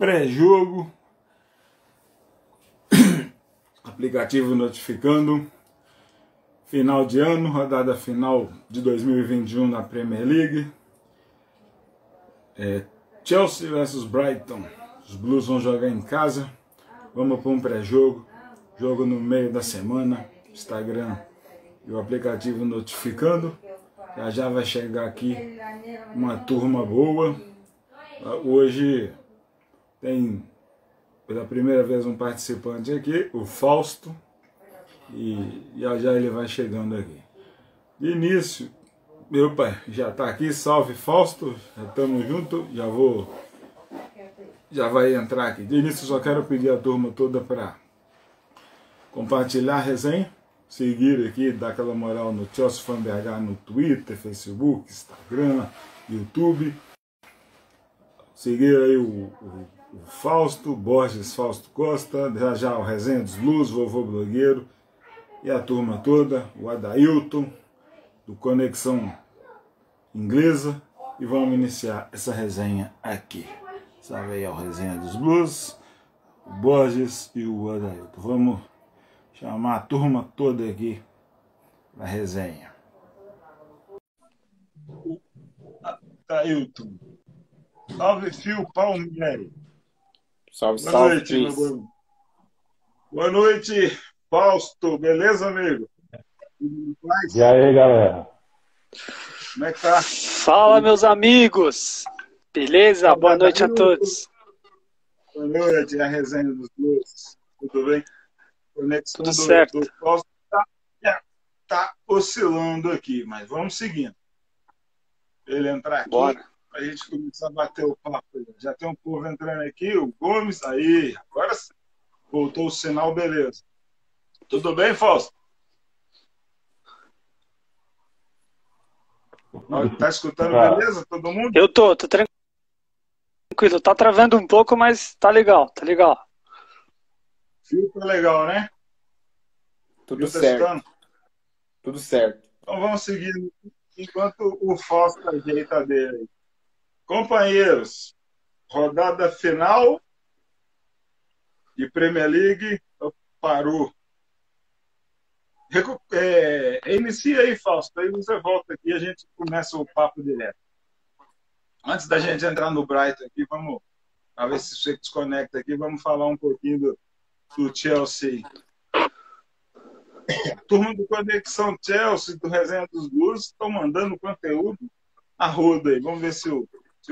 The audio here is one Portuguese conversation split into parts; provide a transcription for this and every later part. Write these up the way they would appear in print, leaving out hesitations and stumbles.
pré-jogo, aplicativo notificando, final de ano, rodada final de 2021 na Premier League, Chelsea versus Brighton, os Blues vão jogar em casa, vamos para um pré-jogo, jogo no meio da semana, Instagram e o aplicativo notificando, já vai chegar aqui uma turma boa. Hoje tem pela primeira vez um participante aqui, o Fausto, e já ele vai chegando aqui. De início, meu pai já está aqui, salve Fausto, já estamos juntos, já vai entrar aqui. De início só quero pedir a turma toda para compartilhar a resenha, seguir aqui, dar aquela moral no Chelsea Fan BH no Twitter, Facebook, Instagram, YouTube. Seguir aí o Fausto, Borges Fausto Costa, já o Resenha dos Blues, Vovô Blogueiro e a turma toda, o Adailton, do Conexão Inglesa, e vamos iniciar essa resenha aqui. Salve aí ao Resenha dos Blues, o Borges e o Adailton. Vamos chamar a turma toda aqui na resenha. Adailton. Salve, Fio Palmieri. Salve, Boa salve, noite, meu bom. Boa noite, Fausto. Beleza, amigo? E aí, galera? Como é que tá? Fala, meus amigos. Beleza? Boa noite a todos. Boa noite, a resenha dos Blues. Tudo bem? Conexão Tudo certo. do Fausto tá oscilando aqui, mas vamos seguindo. Ele entrar aqui. Bora. A gente começar a bater o papo. Já tem um povo entrando aqui, o Gomes, aí, agora voltou o sinal, beleza. Tudo bem, Fausto? Tá escutando, beleza? Todo mundo? Eu tô tranquilo. Tá travando um pouco, mas tá legal, tá legal. Fio tá legal, né? Tudo certo. Tudo certo. Então vamos seguir enquanto o Fausto ajeita a dele. Companheiros, rodada final de Premier League parou. Inicia aí, Fausto, aí você volta aqui e a gente começa o papo direto. Antes da gente entrar no Brighton aqui, vamos ver se você desconecta aqui, vamos falar um pouquinho do Chelsea. A turma do Conexão Chelsea, do Resenha dos Blues, estão mandando conteúdo a roda aí. Vamos ver se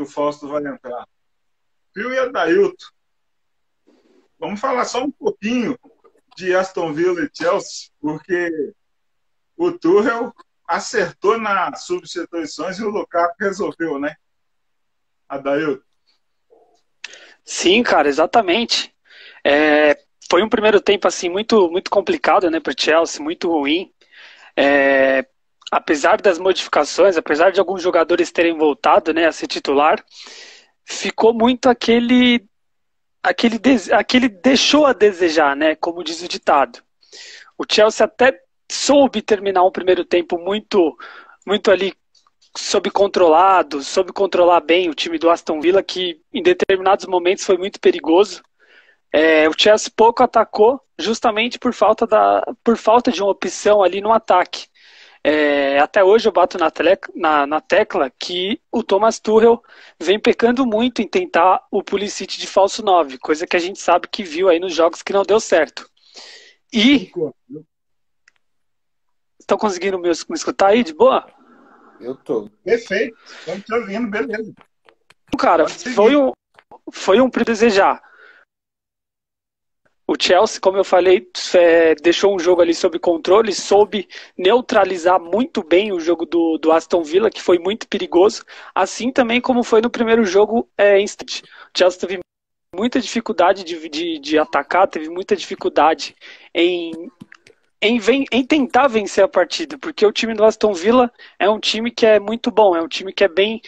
o Fausto vai entrar. Fio e Adailton. Vamos falar só um pouquinho de Aston Villa e Chelsea, porque o Tuchel acertou nas substituições e o Lukaku resolveu, né? Adailton. Sim, cara, exatamente. Foi um primeiro tempo assim muito complicado, né, para o Chelsea, muito ruim. Apesar das modificações, apesar de alguns jogadores terem voltado, né, a ser titular, ficou muito aquele deixou a desejar, né, como diz o ditado. O Chelsea até soube terminar um primeiro tempo muito ali soube controlar bem o time do Aston Villa, que em determinados momentos foi muito perigoso. O Chelsea pouco atacou, justamente por falta de uma opção ali no ataque. Até hoje eu bato na tecla que o Thomas Tuchel vem pecando muito em tentar o Pulisic de falso 9, coisa que a gente sabe que viu aí nos jogos que não deu certo. E estão conseguindo me escutar aí de boa? Eu tô. Perfeito, estamos te ouvindo, beleza. Cara, foi um desejar. O Chelsea, como eu falei, deixou um jogo ali sob controle, soube neutralizar muito bem o jogo do Aston Villa, que foi muito perigoso, assim também como foi no primeiro jogo em Stamford. O Chelsea teve muita dificuldade de atacar, teve muita dificuldade em tentar vencer a partida, porque o time do Aston Villa é um time que é muito bom, é um time que é bem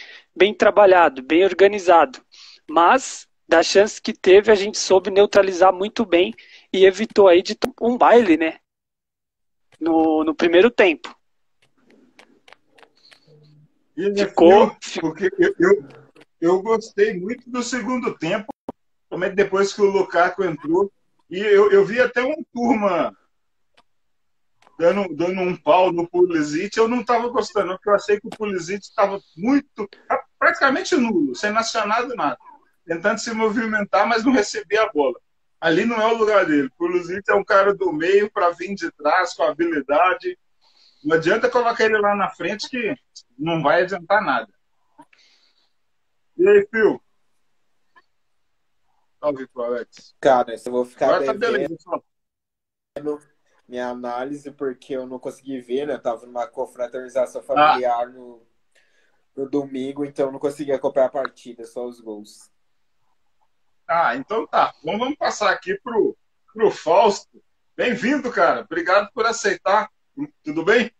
trabalhado, bem organizado, mas das chances que teve, a gente soube neutralizar muito bem e evitou aí de um baile, né? No primeiro tempo. Porque eu gostei muito do segundo tempo principalmente depois que o Lukaku entrou. E eu vi até uma turma dando um pau no Pulisic. Eu não estava gostando, porque eu achei que o Pulisic estava praticamente nulo, sem nacionado nada. Tentando se movimentar, mas não recebia a bola. Ali não é o lugar dele. O Pulisic é um cara do meio para vir de trás com habilidade. Não adianta colocar ele lá na frente que não vai adiantar nada. E aí, Phil? Salve pro Alex. Cara, eu vou ficar Agora tá beleza, só. Minha análise, porque eu não consegui ver, né? Eu tava numa confraternização familiar no domingo, então eu não consegui acompanhar a partida, só os gols. Então tá. Então vamos passar aqui pro Fausto. Bem-vindo, cara. Obrigado por aceitar. Tudo bem?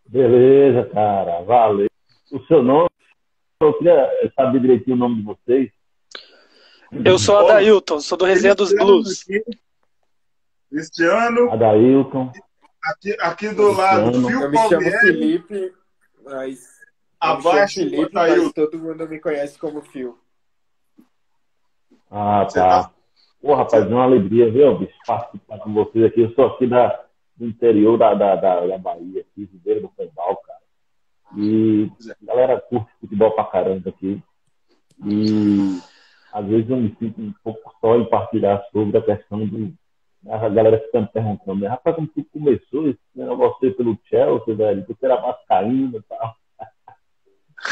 Beleza, cara. Valeu. O seu nome, eu queria saber direitinho o nome de vocês. Eu sou Adailton, sou do Resenha dos Blues. Cristiano. Adailton. Aqui do lado, Phil Eu me chamo Felipe, mas... Abaixo Felipe, mas todo mundo me conhece como Phil. Tá. Pô, rapaz, é uma alegria, viu, bicho, participar com vocês aqui. Eu sou aqui do interior da Bahia, aqui, Ribeira do Pombal, cara. E a galera curte futebol pra caramba aqui. E às vezes eu me sinto um pouco só em partilhar sobre a questão do... A galera fica me perguntando, né? Rapaz, como tudo começou esse negócio pelo Chelsea, velho? Você era vascaíno e tal.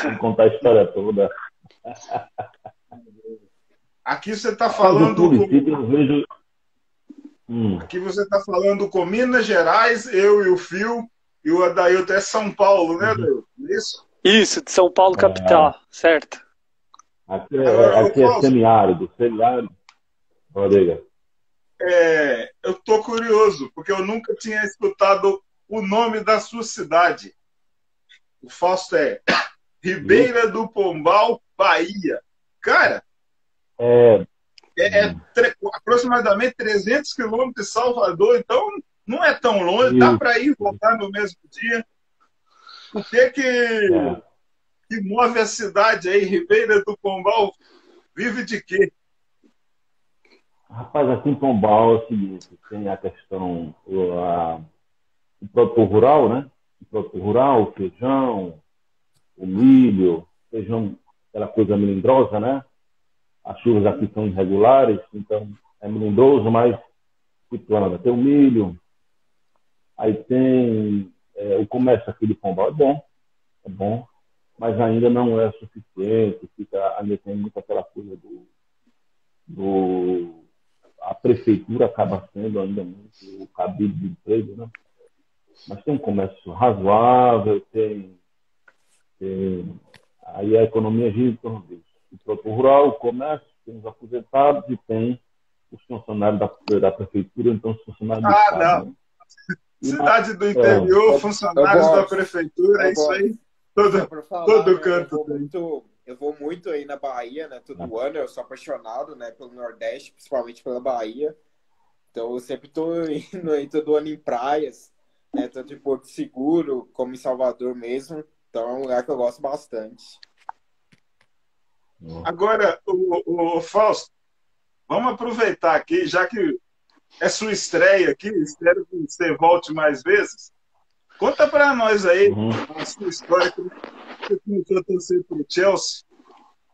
Vou contar a história toda. Aqui você está falando Aqui você está falando com Minas Gerais, eu e o Phil, e o Adailton é São Paulo, né, Adailton? Isso? Isso, de São Paulo, capital, certo. Aqui é semiárido. Rodrigo. Eu estou curioso, porque eu nunca tinha escutado o nome da sua cidade. O Fausto é Ribeira do Pombal, Bahia. Cara, aproximadamente 300 quilômetros de Salvador, então não é tão longe, dá para ir e voltar no mesmo dia. O que move a cidade aí, Ribeira do Pombal, vive de quê? Rapaz, aqui em Pombal é o seguinte, tem a questão o produtor rural, né? O produtor rural, o feijão, o milho, feijão, aquela coisa melindrosa, né? As chuvas aqui são irregulares, então é melindroso, mas tem o milho. Aí tem o comércio aqui de Pombal, é bom, mas ainda não é suficiente, ainda tem muito aquela coisa a prefeitura acaba sendo ainda muito o cabide de emprego, né? Mas tem um comércio razoável, aí a economia gira em torno disso. O produtor rural, o comércio, tem os aposentados e tem os funcionários da prefeitura, então os funcionários do Estado. Não. Né? Cidade do interior, funcionários da prefeitura, é isso aí. Todo canto. Eu vou muito aí na Bahia, né? Todo ano. Eu sou apaixonado, né? Pelo Nordeste, principalmente pela Bahia. Então eu sempre estou indo aí todo ano em praias, né? Tanto em Porto Seguro como em Salvador mesmo. Então é um lugar que eu gosto bastante. Agora, o Fausto, vamos aproveitar aqui, já que é sua estreia aqui, espero que você volte mais vezes. Conta para nós aí a sua história, que você começou a torcer para o Chelsea.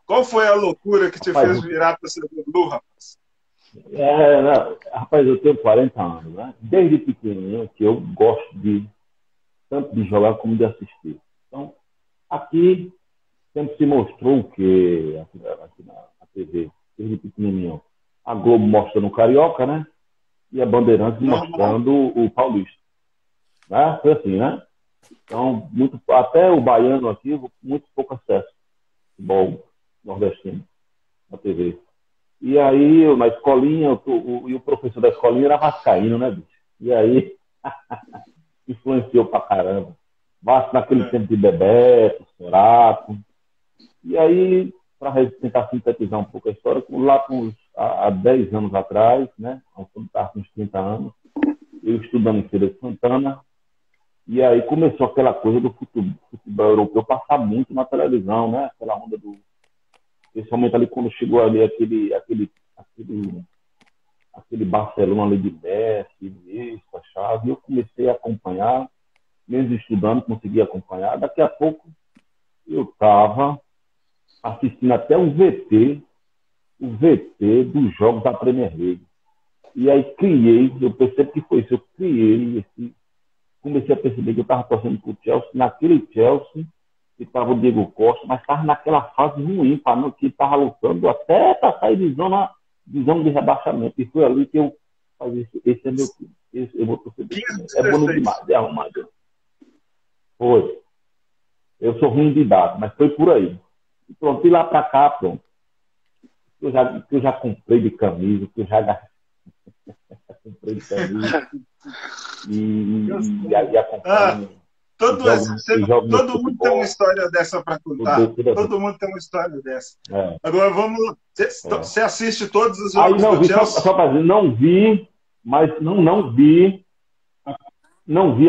Qual foi a loucura que te fez virar torcedor do Blue, rapaz? Rapaz, eu tenho 40 anos, né? Desde pequenininho que eu gosto tanto de jogar como de assistir. Então, aqui sempre se mostrou o que aqui na TV, desde pequenininho. A Globo mostrando o Carioca, né? E a Bandeirantes mostrando o Paulista. Né? Foi assim, né? Então, até o baiano aqui, muito pouco acesso ao futebol nordestino na TV. E aí, eu, na escolinha, e o professor da escolinha era vascaíno, né, bicho? E aí, influenciou pra caramba. Vasco naquele tempo de Bebeto, Sorato. E aí, para tentar sintetizar um pouco a história, lá há 10 anos atrás, né? Quando estava com uns 30 anos, eu estudando em Feira de Santana, e aí começou aquela coisa do futebol europeu passar muito na televisão, né? Aquela onda Principalmente ali quando chegou ali aquele Barcelona ali de Messi, Iniesta, Xavi, eu comecei a acompanhar, mesmo estudando, consegui acompanhar. Daqui a pouco eu estava assistindo até o VT dos jogos da Premier League. E aí eu percebo que foi isso, eu comecei a perceber que eu estava torcendo para o Chelsea, naquele Chelsea, que estava o Diego Costa, mas estava naquela fase ruim, que estava lutando até para sair de zona de rebaixamento. E foi ali que eu falei, esse é meu time. Eu vou torcer para ele. É bonito demais, é arrumado. Foi. Eu sou ruim de idade, mas foi por aí. E pronto, e lá para cá, pronto. Eu já comprei de camisa, que eu já comprei de camisa. E acompanho. Todo mundo tem uma história dessa para contar. Todo mundo tem uma história dessa. É. Agora vamos. Você assiste todos os jogos do Chelsea? Só para dizer, não vi, mas não vi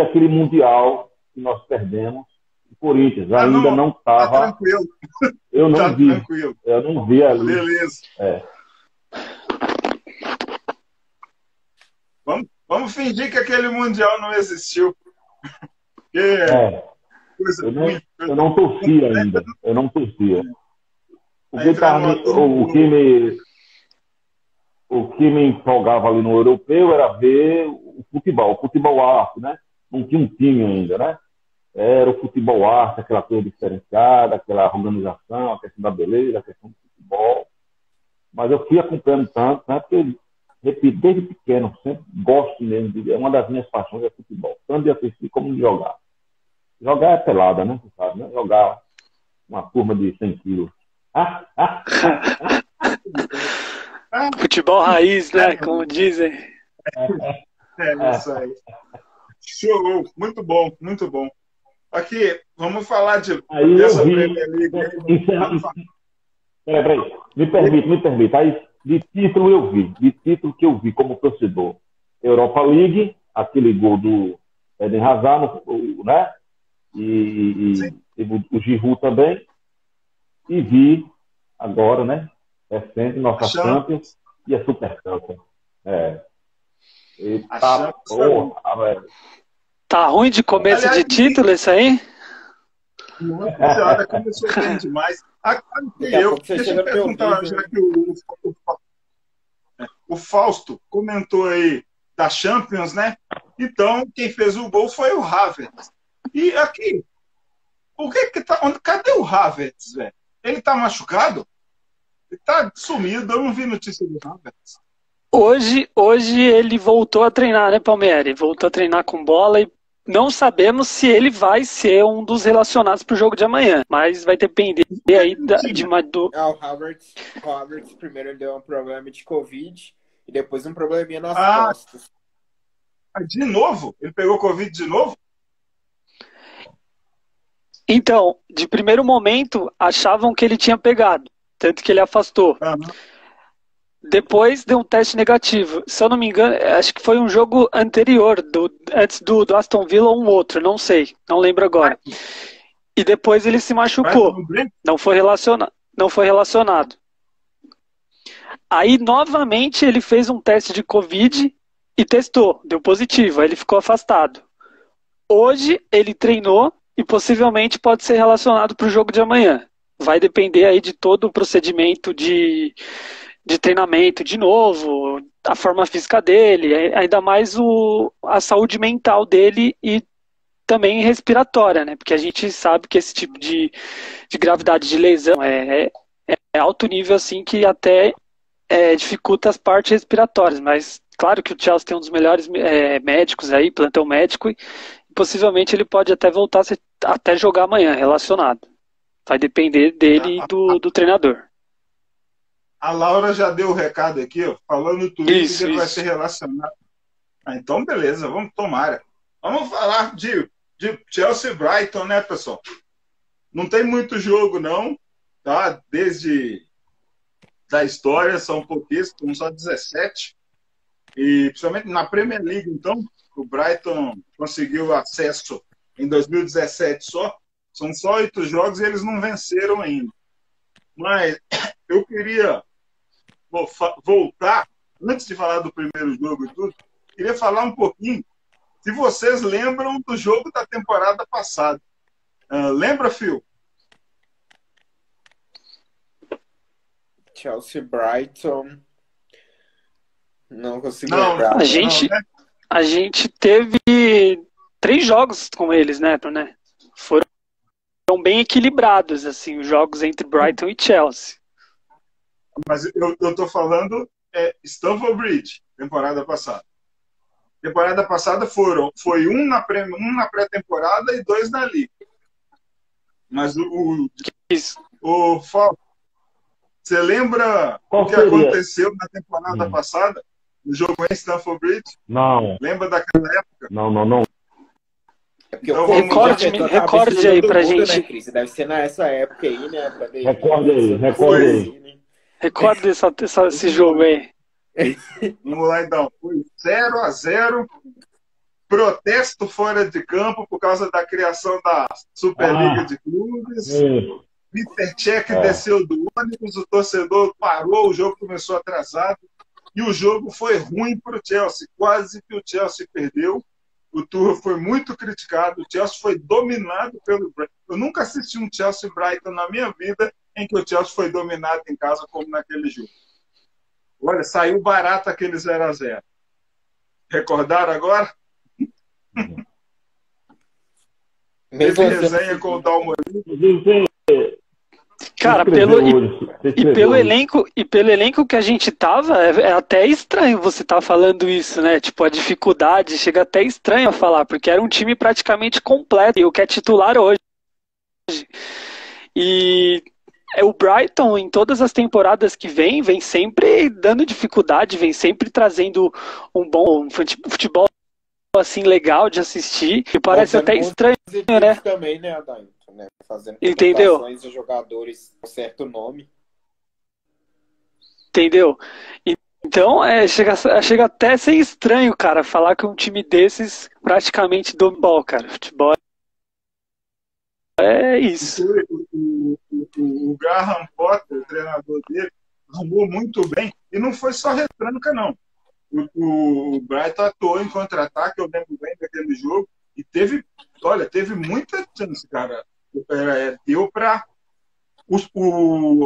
aquele Mundial que nós perdemos. O Corinthians ainda não estava. Tá tranquilo. Eu não tá vi. Tranquilo. Eu não vi ali. Beleza. Vamos fingir que aquele Mundial não existiu. Eu não torcia ainda. Eu não torcia. O que me empolgava ali no europeu era ver o futebol arte, né? Não tinha um time ainda, né? Era o futebol arte, aquela coisa diferenciada, aquela organização, a questão da beleza, a questão do futebol. Mas eu fui acompanhando tanto, né? Porque, repito, desde pequeno, sempre gosto mesmo de. Uma das minhas paixões é futebol. Tanto de assistir como de jogar. Jogar é pelada, né? Você sabe, né? Jogar uma turma de 100 quilos. Futebol raiz, né? Como dizem. É isso aí. Show! Muito bom, muito bom. Aqui, vamos falar dessa Premier League. Peraí. Me permite. Aí, de título que eu vi como torcedor. Europa League, aquele gol do Eden Hazard, né? E o Giroud também. E vi agora, né? Recente, nossa Champions e a Super Champions. Eita porra, velho. Tá ruim de começo de título isso aí? Nossa senhora, começou bem demais. Deixa eu perguntar, já que o Fausto comentou aí da Champions, né? Então, quem fez o gol foi o Havertz. E aqui, cadê o Havertz, velho? Ele tá machucado? Ele tá sumido, eu não vi notícia do Havertz. Hoje ele voltou a treinar, né, Palmieri? Voltou a treinar com bola e não sabemos se ele vai ser um dos relacionados para o jogo de amanhã, mas vai depender aí do... O Havertz primeiro ele deu um problema de Covid e depois um probleminha nas costas. De novo? Ele pegou Covid de novo? Então, de primeiro momento, achavam que ele tinha pegado, tanto que ele afastou. Depois deu um teste negativo. Se eu não me engano, acho que foi um jogo anterior, antes do Aston Villa ou um outro, não sei, não lembro agora. E depois ele se machucou. Não foi relacionado. Aí, novamente, ele fez um teste de Covid e testou, deu positivo, aí ele ficou afastado. Hoje, ele treinou e possivelmente pode ser relacionado para o jogo de amanhã. Vai depender aí de todo o procedimento de treinamento de novo, a forma física dele, ainda mais a saúde mental dele e também respiratória, né? Porque a gente sabe que esse tipo de gravidade de lesão é alto nível, assim, que até dificulta as partes respiratórias, mas claro que o Chelsea tem um dos melhores médicos aí, plantão médico, e possivelmente ele pode até voltar até jogar amanhã, relacionado. Vai depender dele e do treinador. A Laura já deu o recado aqui, ó, falando no Twitter que ele vai ser relacionado. Então, beleza, vamos tomara. Vamos falar de Chelsea e Brighton, né, pessoal? Não tem muito jogo, não, tá? Desde da história, são pouquíssimos, só 17. E, principalmente na Premier League, então, o Brighton conseguiu acesso em 2017 só. São só 8 jogos e eles não venceram ainda. Mas eu queria voltar, antes de falar do primeiro jogo e tudo, queria falar um pouquinho, se vocês lembram do jogo da temporada passada. Lembra, Phil? Chelsea Brighton. Não consigo lembrar. A gente teve 3 jogos com eles, né? Foram bem equilibrados, assim, os jogos entre Brighton e Chelsea. Mas eu tô falando Stamford Bridge, temporada passada. Temporada passada foi um na pré-temporada e 2 na Liga. Mas você lembra o que aconteceu na temporada passada? No jogo em Stamford Bridge? Não. Lembra daquela época? Não. Então, recorde aí pra gente. Né, Cris? Deve ser nessa época aí, né? Recorde aí. Recorde esse jogo aí. Vamos lá, então. Foi 0-0. Protesto fora de campo por causa da criação da Superliga de Clubes. Peter Cech desceu do ônibus, o torcedor parou, o jogo começou atrasado. E o jogo foi ruim para o Chelsea. Quase que o Chelsea perdeu. O Tuchel foi muito criticado. O Chelsea foi dominado pelo Brighton. Eu nunca assisti um Chelsea-Brighton na minha vida em que o Chelsea foi dominado em casa como naquele jogo. Olha, saiu barato aquele 0-0. Recordaram agora? Teve resenha com o Dalmolin. Cara, pelo elenco que a gente tava, é até estranho você estar falando isso, né? Tipo, a dificuldade chega até estranho a falar, porque era um time praticamente completo, e o que é titular hoje. E o Brighton, em todas as temporadas que vem sempre dando dificuldade, vem sempre trazendo um bom futebol assim legal de assistir, e parece até estranho, né? Também, né, Adailton, né? Fazendo contratações de jogadores com certo nome. Entendeu? Então, chega até a ser estranho, cara, falar que um time desses praticamente domina, cara. Futebol é isso. O Graham Potter, o treinador dele, arrumou muito bem. E não foi só retranca, não. O Brighton atuou em contra-ataque, eu lembro bem daquele jogo, e teve muita chance, cara. Deu para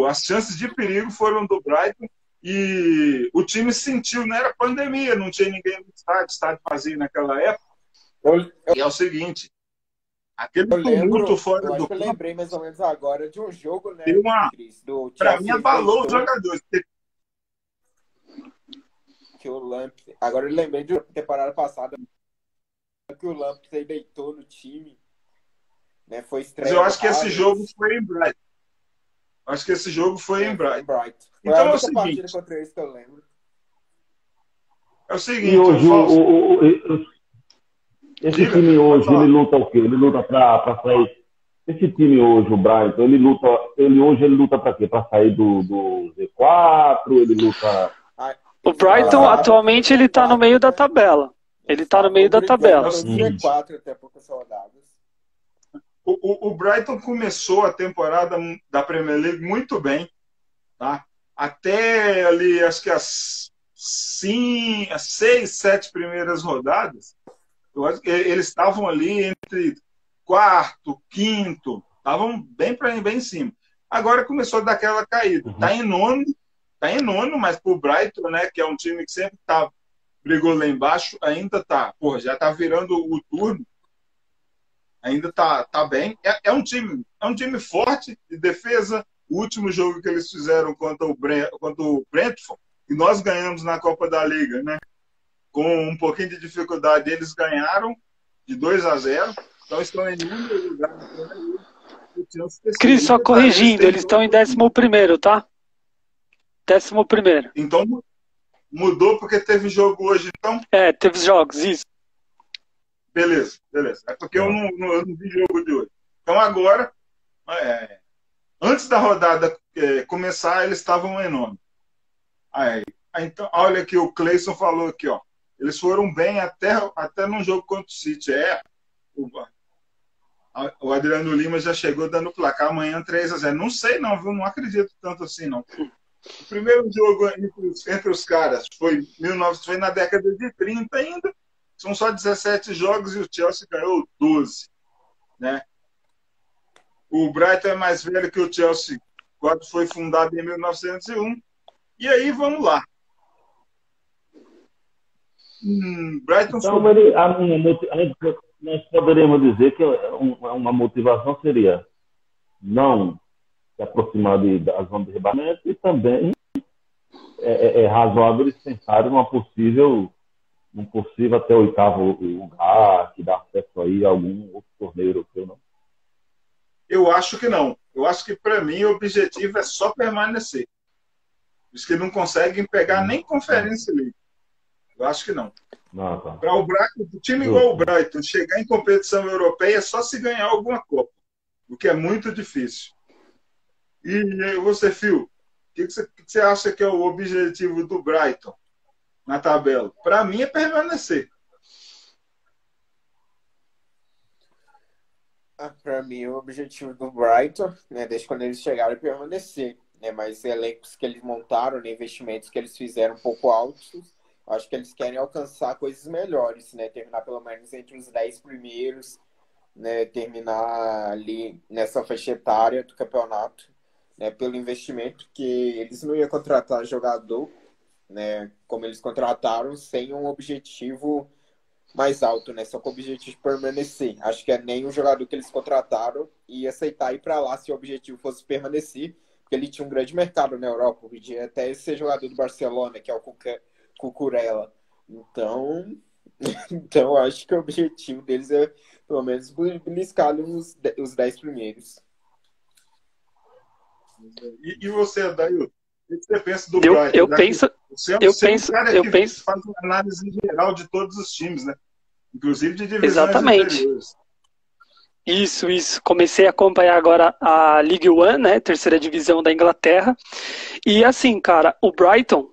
as chances de perigo foram do Brighton, e o time sentiu, não era pandemia, não tinha ninguém no estádio vazio naquela época. E é o seguinte, aquele tumulto fora do campo. Eu lembrei mais ou menos agora de um jogo, né, Cris, do Chelsea. Para mim, abalou os jogadores. Que o Lamptey, agora eu lembrei de temporada passada que o Lamptey deitou no time, né? Foi estreia. Mas eu acho que esse jogo foi em Brighton. Então é o seguinte. Contra isso que eu lembro. É o seguinte. E hoje esse time hoje ele luta o quê? Ele luta para sair. Esse time hoje, o Brighton, ele luta para quê? Para sair do Z4? Ele luta. O Brighton, atualmente, ele tá no meio da tabela. Ele tá no meio da tabela. Até poucas rodadas. O Brighton começou a temporada da Premier League muito bem. Tá? Até ali, acho que as 6, 7 primeiras rodadas, eles estavam ali entre quarto, quinto, estavam bem em cima. Agora começou a dar aquela caída. Tá em nono, mas pro Brighton, né, que é um time que sempre brigou lá embaixo, ainda tá, já tá virando o turno, ainda tá bem. É um time forte de defesa. O último jogo que eles fizeram contra o Brentford, e nós ganhamos na Copa da Liga, né, com um pouquinho de dificuldade, eles ganharam de 2-0, então estão em número lugar. Cris, só corrigindo, eles estão em 11º, tá? 11º. Então mudou porque teve jogo hoje, então? Teve jogos, isso. Beleza. É porque eu não vi jogo de hoje. Então agora, antes da rodada começar, eles estavam em nono. Então, olha aqui, o Cleison falou aqui, ó. Eles foram bem até num jogo contra o City. O Adriano Lima já chegou dando placar amanhã 3-0. Não sei não, viu? Não acredito tanto assim, não. O primeiro jogo entre os caras foi na década de 30 ainda. São só 17 jogos e o Chelsea ganhou 12. Né? O Brighton é mais velho que o Chelsea quando foi fundado em 1901. E aí, vamos lá. Brighton Então, foi... nós poderíamos dizer que uma motivação seria não se aproximar da zona de rebaixamento e também é razoável eles pensarem num possível até oitavo lugar, que dá acesso aí a algum outro torneio europeu, não? Eu acho que não. Eu acho que, para mim, o objetivo é só permanecer. Os que não conseguem pegar nem Conferência League. Eu acho que não. Tá. Para o Brighton, o time igual o Brighton, chegar em competição europeia é só se ganhar alguma Copa, o que é muito difícil. E você, Phil, o que você acha que é o objetivo do Brighton na tabela? Para mim é permanecer. Para mim, o objetivo do Brighton, né, desde quando eles chegaram, é permanecer. Né, mas elencos que eles montaram, né, investimentos que eles fizeram um pouco altos, acho que eles querem alcançar coisas melhores, né, terminar pelo menos entre os 10 primeiros, né, terminar ali nessa faixa etária do campeonato, né, pelo investimento que eles não iam contratar jogador, né, como eles contrataram, sem um objetivo mais alto, né? Só com o objetivo de permanecer. Acho que é nem o jogador que eles contrataram e aceitar ir para lá se o objetivo fosse permanecer, porque ele tinha um grande mercado na Europa, podia até ser jogador do Barcelona, que é o Cucurella. Então acho que o objetivo deles é pelo menos beliscar os 10 primeiros. E você, Daí? O que você pensa do Brighton? Eu penso, faz uma análise geral de todos os times, né? Inclusive de divisões exatamente. inferiores. Isso. Comecei a acompanhar agora a League One, né? Terceira divisão da Inglaterra. E assim, cara, o Brighton,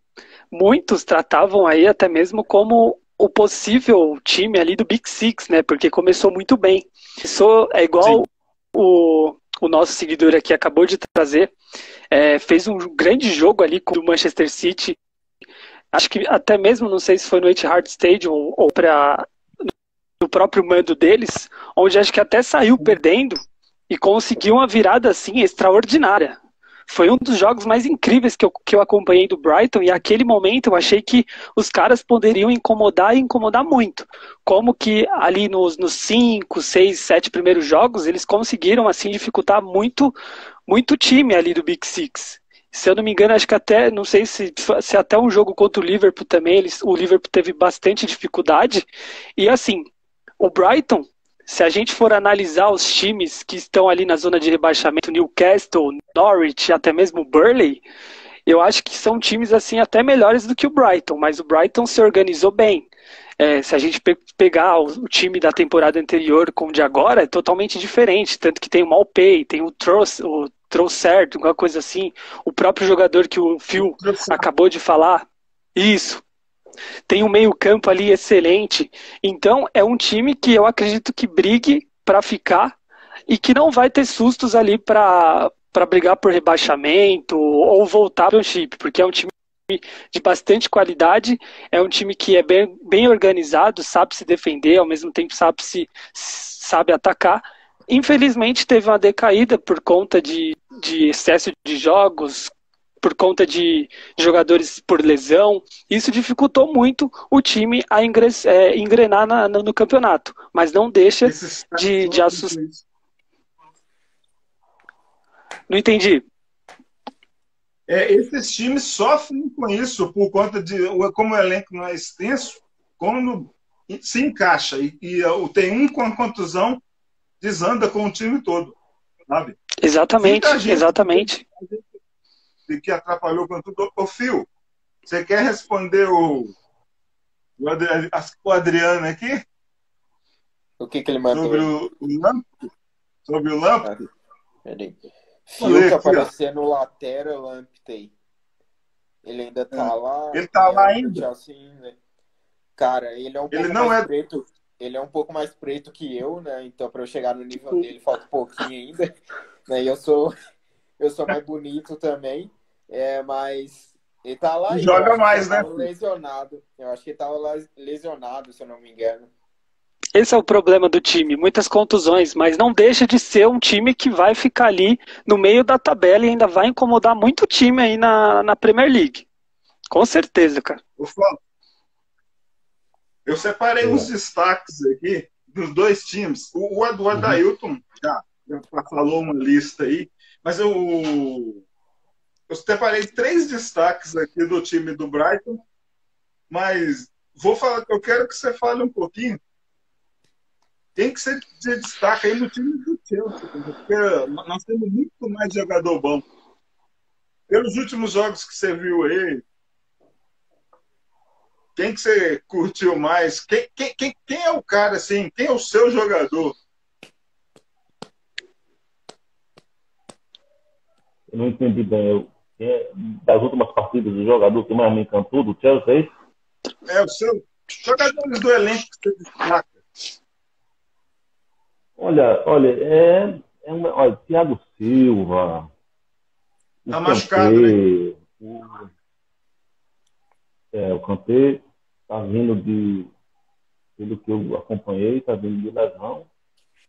muitos tratavam aí até mesmo como o possível time ali do Big Six, né? Porque começou muito bem. É igual o nosso seguidor aqui acabou de trazer. Fez um grande jogo ali com o Manchester City. Acho que até mesmo, não sei se foi no Etihad Stadium ou no próprio mando deles, onde acho que até saiu perdendo e conseguiu uma virada assim extraordinária. Foi um dos jogos mais incríveis que eu acompanhei do Brighton, e naquele momento eu achei que os caras poderiam incomodar e incomodar muito. Como que ali nos 5, 6, 7 primeiros jogos eles conseguiram assim dificultar muito o time ali do Big Six. Se eu não me engano, acho que até, não sei se até um jogo contra o Liverpool também, o Liverpool teve bastante dificuldade. E assim, o Brighton, se a gente for analisar os times que estão ali na zona de rebaixamento, Newcastle, Norwich, até mesmo Burnley, eu acho que são times assim até melhores do que o Brighton, mas o Brighton se organizou bem. Se a gente pegar o time da temporada anterior com o de agora, é totalmente diferente, tanto que tem o Maupay, tem o Trossard, alguma coisa assim, o próprio jogador que o Phil acabou de falar, isso. Tem um meio-campo ali excelente. Então, é um time que eu acredito que brigue para ficar e que não vai ter sustos ali para brigar por rebaixamento ou voltar para o Championship, porque é um time de bastante qualidade, é um time que é bem organizado, sabe se defender, ao mesmo tempo sabe atacar. Infelizmente, teve uma decaída por conta de excesso de jogos, por conta de jogadores por lesão. Isso dificultou muito o time a engrenar no campeonato, mas não deixa de assustar. Não entendi. Esses times sofrem com isso por conta de como o elenco não é extenso, quando se encaixa e tem um com a contusão, desanda com o time todo, sabe? Exatamente. Que atrapalhou com tudo. Ô, Phil, você quer responder o Adriano aqui? O que ele mandou? Sobre o Lamptey? Peraí. Phil que apareceu no lateral Lamptey. Ele ainda tá lá. Ele tá lá ainda? Né? Cara, ele é um pouco mais preto. Ele é um pouco mais preto que eu, né? Então, para eu chegar no nível dele, falta um pouquinho ainda. Né? E eu sou mais bonito também. Mas ele tá lá ainda. Joga mais, né? Lesionado. Eu acho que ele tava lesionado, se eu não me engano. Esse é o problema do time, muitas contusões, mas não deixa de ser um time que vai ficar ali no meio da tabela e ainda vai incomodar muito time aí na Premier League. Com certeza, cara. Eu separei uns destaques aqui dos dois times. O Adailton já falou uma lista aí, mas eu separei 3 destaques aqui do time do Brighton, mas eu quero que você fale um pouquinho. Quem que você destaca aí no time do Chelsea? Porque nós temos muito mais jogador bom. Pelos últimos jogos que você viu aí, quem que você curtiu mais? Quem é o cara, assim? Quem é o seu jogador? Eu não entendi bem. Das últimas partidas, o jogador que mais me encantou do Chelsea, é isso? É o seu jogadores do elenco que você destaca. Olha, olha, Thiago Silva, Tá machucado, né? O Kanté tá vindo pelo que eu acompanhei, tá vindo de lesão.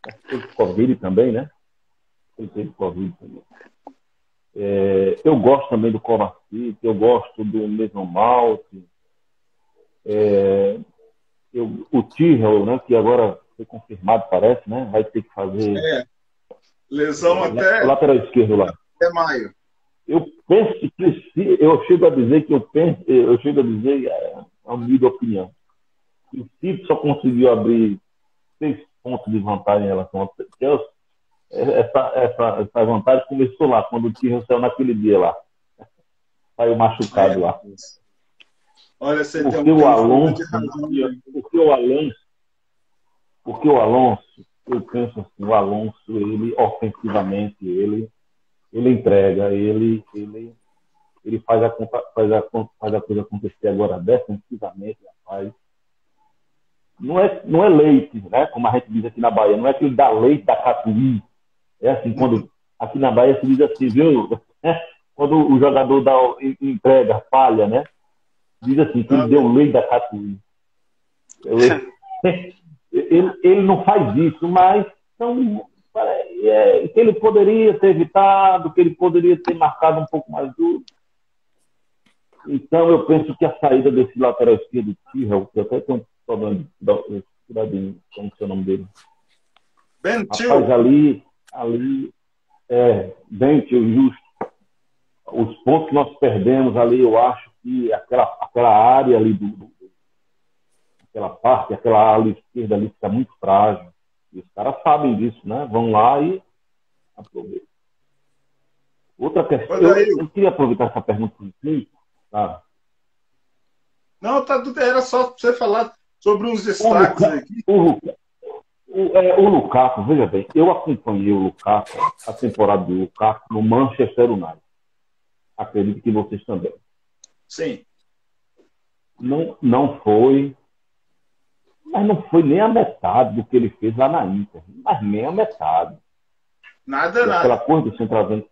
Acho que teve Covid também, né? Ele teve Covid também. Eu gosto também do Kovacic, eu gosto do Mason Mount, o Tuchel, né, que agora foi confirmado, parece, né? Vai ter que fazer lesão até lateral esquerdo lá. Até maio. Eu penso que eu chego a dizer a humilde opinião. O City só conseguiu abrir 6 pontos de vantagem em relação ao Chelsea. Essa vantagem começou lá, quando o Tuchel saiu naquele dia lá. Saiu machucado lá. Olha, você porque tem o Alonso, porque o Alonso, eu penso assim, o Alonso, ele ofensivamente, ele entrega, ele faz a coisa acontecer. Agora defensivamente, rapaz. Não é leite, né? Como a gente diz aqui na Bahia, não é que ele dá leite da catuí. É assim, quando aqui na Bahia se diz assim, viu? Quando o jogador entrega, falha, né? Diz assim, que ele deu leite da catuí. Ele não faz isso, mas que ele poderia ter evitado, que ele poderia ter marcado um pouco mais duro. Então, eu penso que a saída desse lateral esquerdo, Tuchel, que até tem um problema de como é o nome dele? Ben Rapaz, ali bem justo. Os pontos que nós perdemos ali, eu acho que aquela área ali aquela parte, aquela ala esquerda ali fica muito frágil. E os caras sabem disso, né? Vão lá e aproveitam. Outra questão, eu queria aproveitar essa pergunta aqui, tá? Não, era só para você falar sobre uns destaques aqui. O Lukaku, veja bem, eu acompanhei o Lukaku, a temporada do Lukaku no Manchester United. Acredito que vocês também. Sim. Não foi, mas não foi nem a metade do que ele fez lá na Inter. Mas nem a metade. Nada. Aquela coisa do centroavante,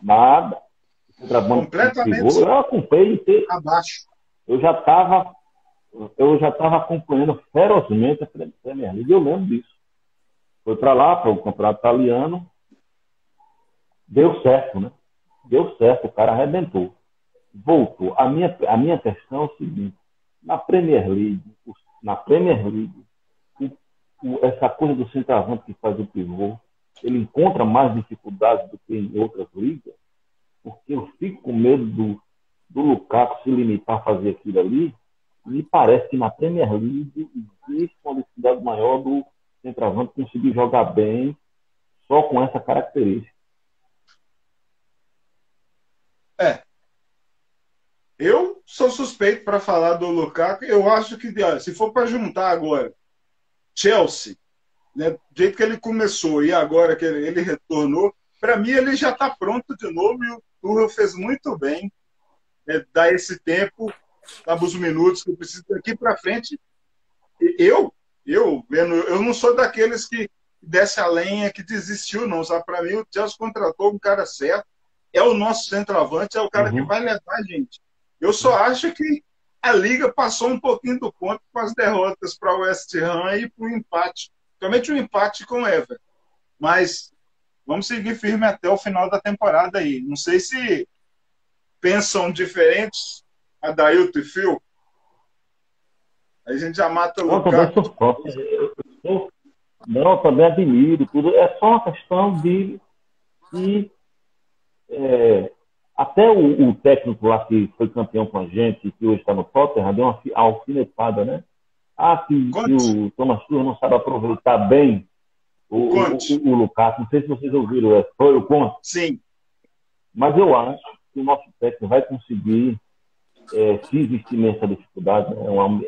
nada. Completamente eu acompanhei abaixo. Eu já estava acompanhando ferozmente a Premier League. Eu lembro disso. Foi para lá, para o campeonato italiano. Deu certo, né? Deu certo, o cara arrebentou. Voltou. A minha questão é o seguinte: na Premier League, essa coisa do centroavante que faz o pivô, ele encontra mais dificuldades do que em outras ligas, porque eu fico com medo do Lukaku se limitar a fazer aquilo ali. Me parece que na Premier League existe uma necessidade maior do centroavante conseguir jogar bem só com essa característica. Eu sou suspeito para falar do Lukaku. Eu acho que, se for para juntar agora Chelsea, né, do jeito que ele começou e agora que ele retornou, para mim ele já está pronto de novo, e o Tuchel fez muito bem, dar esse tempo, os minutos que eu preciso daqui para frente. Eu não sou daqueles que desce a lenha, que desistiu, não. Para mim, o Chelsea contratou um cara certo, é o nosso centroavante, é o cara que vai levar a gente. Eu só acho que a Liga passou um pouquinho do ponto com as derrotas para o West Ham e para o empate. Principalmente o empate com o Everton. Mas vamos seguir firme até o final da temporada aí. Não sei se pensam diferentes, Adailton e Phil. Aí a gente já mata o Lukaku. Não, também admiro tudo. É só uma questão de até o técnico lá que foi campeão com a gente, que hoje está no Tottenham, deu uma alfinetada, né? Que o Thomas Tuchel não sabe aproveitar bem o Lukaku. Não sei se vocês ouviram, foi o Conte? Sim. Mas eu acho que o nosso técnico vai conseguir, se existir essa dificuldade,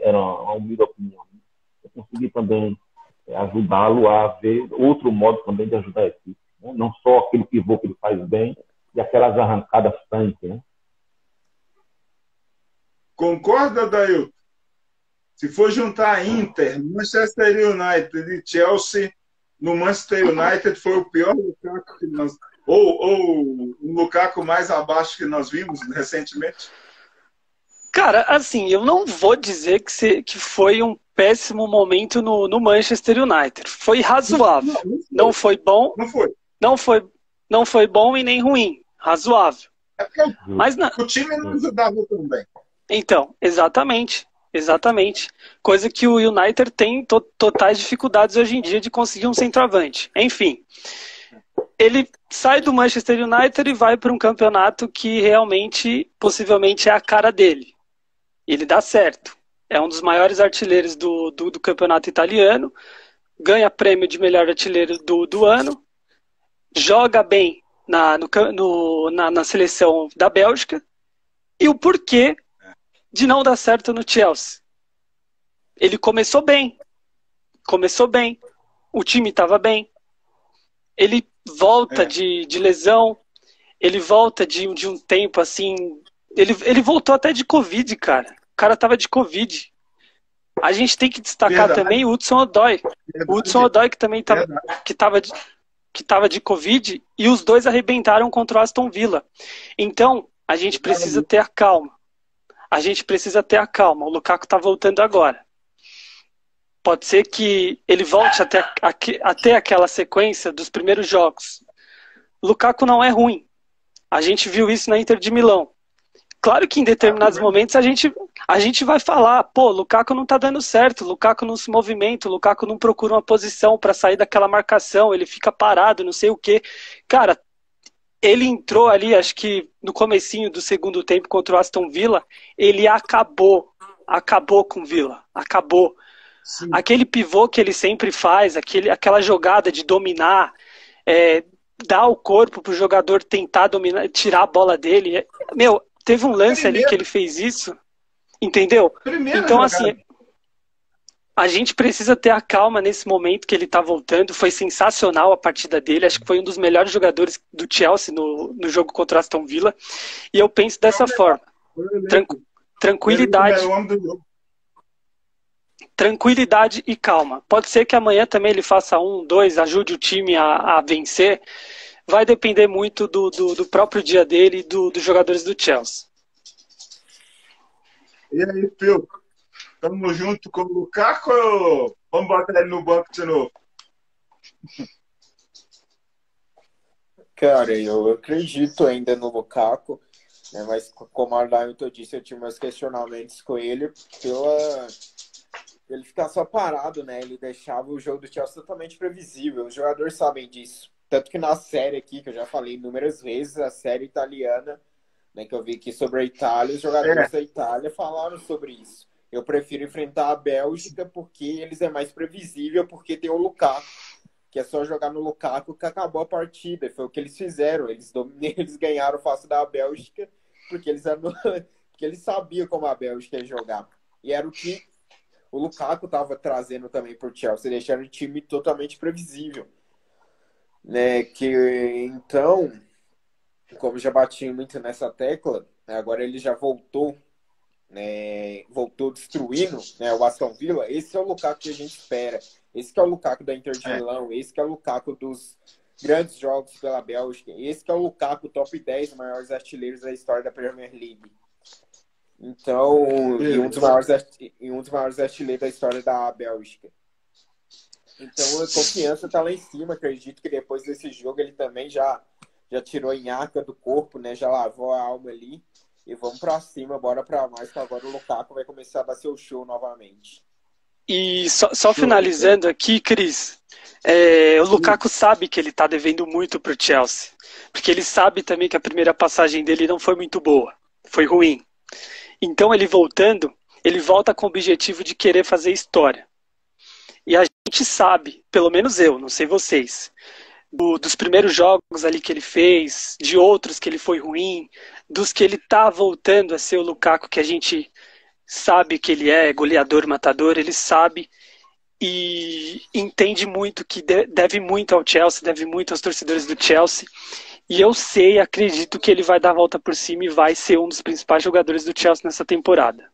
era uma humilde opinião, vai conseguir também ajudá-lo a ver outro modo também de ajudar a equipe. Né? Não só aquele pivô que ele faz bem e aquelas arrancadas tanques, né? Concorda, Dailton? Se for juntar Inter, Manchester United e Chelsea, no Manchester United foi o pior Lukaku que nós... Ou o Lukaku mais abaixo que nós vimos recentemente? Cara, assim, eu não vou dizer que foi um péssimo momento no Manchester United. Foi razoável. Não foi bom. Não foi bom e nem ruim. Razoável. Mas o time não ajudava também. Então, exatamente. Coisa que o United tem totais dificuldades hoje em dia de conseguir um centroavante. Enfim, ele sai do Manchester United e vai para um campeonato que realmente, possivelmente, é a cara dele. Ele dá certo. É um dos maiores artilheiros do campeonato italiano, ganha prêmio de melhor artilheiro do ano, joga bem na seleção da Bélgica, e o porquê de não dar certo no Chelsea. Ele começou bem, o time estava bem, ele volta de lesão, ele volta de um tempo assim, ele voltou até de Covid, cara. O cara tava de Covid. A gente tem que destacar também o Hudson-Odoi. O Hudson-Odoi que também tava de Covid, e os dois arrebentaram contra o Aston Villa. Então, a gente precisa ter a calma. O Lukaku tá voltando agora. Pode ser que ele volte até aquela sequência dos primeiros jogos. O Lukaku não é ruim. A gente viu isso na Inter de Milão. Claro que em determinados momentos a gente vai falar, pô, Lukaku não tá dando certo, Lukaku não se movimenta, Lukaku não procura uma posição para sair daquela marcação, ele fica parado, não sei o quê. Cara, ele entrou ali, acho que no comecinho do segundo tempo contra o Aston Villa, ele acabou com o Villa, acabou. Sim. Aquele pivô que ele sempre faz, aquela jogada de dominar, dar o corpo pro jogador tentar dominar, tirar a bola dele, teve um lance ali que ele fez isso, entendeu? Então, assim, a gente precisa ter a calma nesse momento que ele tá voltando. Foi sensacional a partida dele. Acho que foi um dos melhores jogadores do Chelsea no jogo contra o Aston Villa. E eu penso dessa forma. Tranquilidade e calma. Pode ser que amanhã também ele faça 1, 2, ajude o time a vencer. Vai depender muito do próprio dia dele e dos jogadores do Chelsea. E aí, Phil? Tamo junto com o Lukaku ou vamos botar ele no banco de novo? Cara, eu acredito ainda no Lukaku, né, mas como a Adailton disse, eu tinha meus questionamentos com ele ele ficar só parado, né? Ele deixava o jogo do Chelsea totalmente previsível. Os jogadores sabem disso. Tanto que na série aqui, que eu já falei inúmeras vezes, a série italiana, né, que eu vi aqui sobre a Itália, os jogadores da Itália falaram sobre isso. Eu prefiro enfrentar a Bélgica porque eles é mais previsível, porque tem o Lukaku, que é só jogar no Lukaku que acabou a partida. Foi o que eles fizeram. Eles ganharam fácil da Bélgica porque eles sabiam como a Bélgica ia jogar. E era o que o Lukaku estava trazendo também para o Chelsea, deixando o time totalmente previsível. Né, então, como já bati muito nessa tecla, né, agora ele já voltou, né, voltou destruindo, né, o Aston Villa. Esse é o Lukaku que a gente espera. Esse que é o Lukaku da Inter de Milão. Esse que é o Lukaku grandes jogos pela Bélgica. Esse que é o Lukaku, top 10 maiores artilheiros da história da Premier League. Então, e um dos maiores artilheiros da história da Bélgica. Então, a confiança tá lá em cima. Acredito que depois desse jogo ele também já tirou a nhaca do corpo, né? Já lavou a alma ali. E vamos pra cima, bora pra mais, que agora o Lukaku vai começar a dar seu show novamente. E só finalizando aqui, Cris, o Lukaku sabe que ele tá devendo muito pro Chelsea. Porque ele sabe também que a primeira passagem dele não foi muito boa. Foi ruim. Então ele voltando, ele volta com o objetivo de querer fazer história. E a gente sabe, pelo menos eu, não sei vocês, dos primeiros jogos ali que ele fez, de outros que ele foi ruim, dos que ele tá voltando a ser o Lukaku que a gente sabe que ele é goleador, matador, ele sabe e entende muito que deve muito ao Chelsea, deve muito aos torcedores do Chelsea. E eu sei, acredito que ele vai dar a volta por cima e vai ser um dos principais jogadores do Chelsea nessa temporada.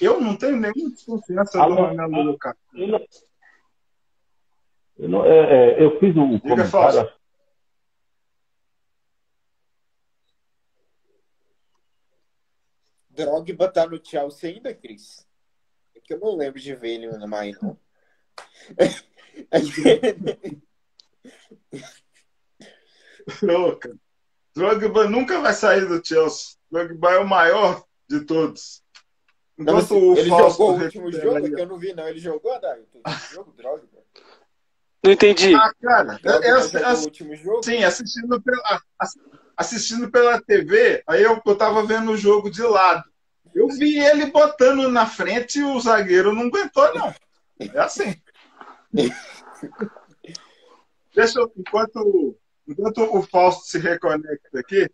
Eu não tenho nenhuma desconfiança do Ronaldo Lukaku. Eu fiz um comentário. Drogba tá no Chelsea ainda, Cris? É que eu não lembro de ver ele no mais, não. Não, cara. Drogba nunca vai sair do Chelsea. Drogba é o maior de todos. Enquanto não, ele jogou o último jogo? É que eu não vi, não. Ele jogou, Adair? O jogo, Drogba? Não entendi. Ah, cara, o último jogo? Sim, assistindo pela TV, aí eu tava vendo o jogo de lado. Eu vi ele botando na frente e o zagueiro não aguentou, não. É assim. Deixa eu, enquanto o Fausto se reconecta aqui,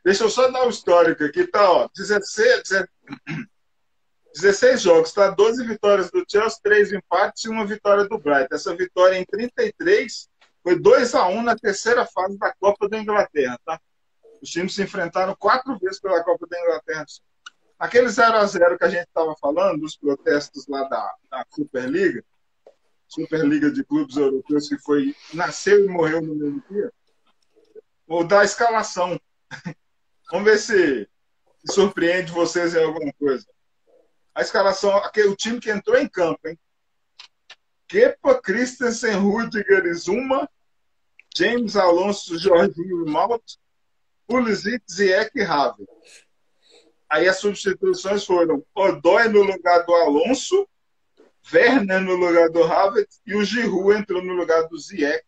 deixa eu só dar o histórico aqui. Tá, ó, 16 jogos, tá? 12 vitórias do Chelsea, 3 empates e 1 vitória do Brighton. Essa vitória em 33 foi 2-1 na terceira fase da Copa da Inglaterra, tá? Os times se enfrentaram 4 vezes pela Copa da Inglaterra. Aquele 0-0 que a gente estava falando, dos protestos lá da Superliga de Clubes Europeus, que nasceu e morreu no mesmo dia, vou dar a escalação. Vamos ver se surpreende vocês em alguma coisa. A escalação, o time que entrou em campo, hein? Kepa, Christensen, Rudiger e Zuma, James, Alonso, Jorginho e Malt, Pulisic, Ziyech e Havertz. Aí as substituições foram Odoi no lugar do Alonso, Werner no lugar do Havertz e o Giroud entrou no lugar do Ziyech.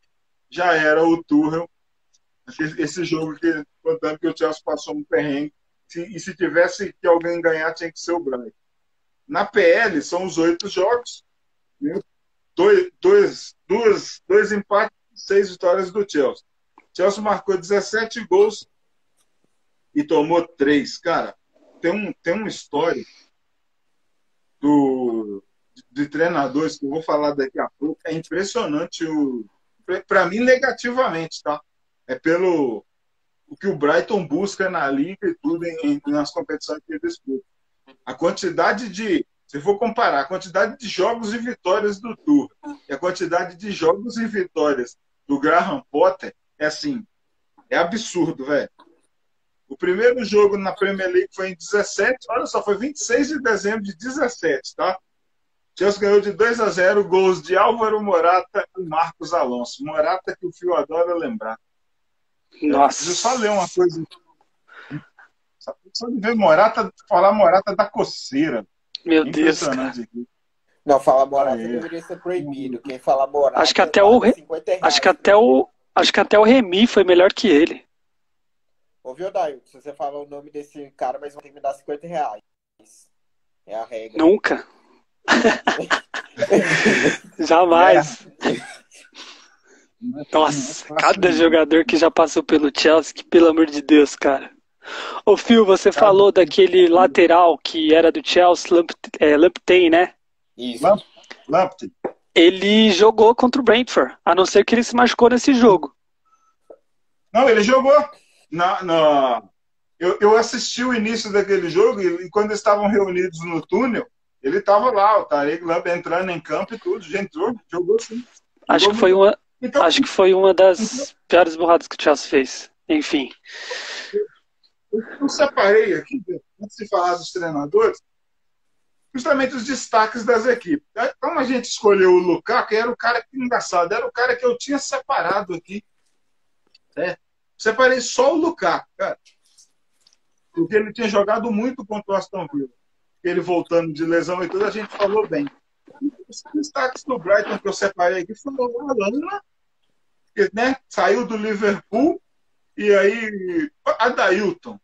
Já era o Tuchel. Esse jogo que, contando que o Chelsea passou um perrengue. E se tivesse que alguém ganhar, tinha que ser o Brighton. Na PL, são os 8 jogos. Né? Dois empates, 6 vitórias do Chelsea. Chelsea marcou 17 gols e tomou 3. Cara, tem uma história de treinadores que eu vou falar daqui a pouco. É impressionante, para mim, negativamente, tá? É pelo o que o Brighton busca na Liga e tudo nas competições que ele disputa. A quantidade se for comparar, a quantidade de jogos e vitórias do Tuchel e a quantidade de jogos e vitórias do Graham Potter, é absurdo, velho. O primeiro jogo na Premier League foi em 17, olha só, foi 26 de dezembro de 17, tá? Chelsea ganhou de 2-0, gols de Álvaro Morata e Marcos Alonso. Morata que o Fio adora lembrar. Nossa. Eu só ler uma coisa. Só de ver falar Morata da coceira. Meu Deus, cara. Não, falar Morata deveria ser proibido. Quem fala Morata... Acho que até o Remy foi melhor que ele. Ouviu, Daio? Se você falar o nome desse cara, mas vão ter que me dar R$50. É a regra. Nunca. Jamais. Nossa, cada jogador que já passou pelo Chelsea, que pelo amor de Deus, cara. Ô, Phil, você falou daquele lateral que era do Chelsea, Lamptey, né? Isso. Lamptey. Ele jogou contra o Brentford, a não ser que ele se machucou nesse jogo. Não, ele jogou. Eu assisti o início daquele jogo e quando estavam reunidos no túnel, ele estava lá, o Tariq Lamptey entrando em campo e tudo. Jogou sim. Acho que Então, Acho que foi uma das piores burradas que o Chelsea fez. Enfim. eu separei aqui, antes de falar dos treinadores, justamente os destaques das equipes. Como a gente escolheu o Lukaku, era o cara que, engraçado, era o cara que eu tinha separado aqui. Né? Separei só o Lukaku, cara. Porque ele tinha jogado muito contra o Aston Villa. Ele voltando de lesão e tudo, a gente falou bem. Os destaques do Brighton que eu separei aqui foi o Lallana, que, né, saiu do Liverpool, e aí Adailton.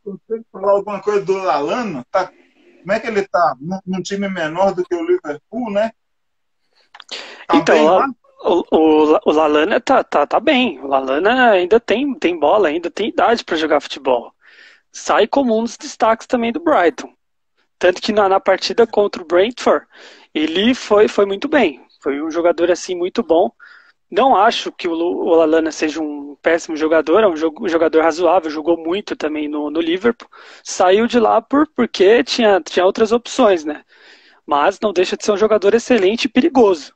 Eu tenho que falar alguma coisa do Lallana, tá? Como é que ele tá? Num time menor do que o Liverpool, né? Tá Então, bem lá? o Lallana tá bem. O Lallana ainda tem bola, ainda tem idade para jogar futebol. Sai como um dos destaques também do Brighton. Tanto que na partida contra o Brentford, ele foi muito bem. Foi um jogador assim muito bom. Não acho que o Lallana seja um péssimo jogador, é um jogador razoável, jogou muito também no Liverpool. Saiu de lá porque tinha outras opções, né? Mas não deixa de ser um jogador excelente e perigoso.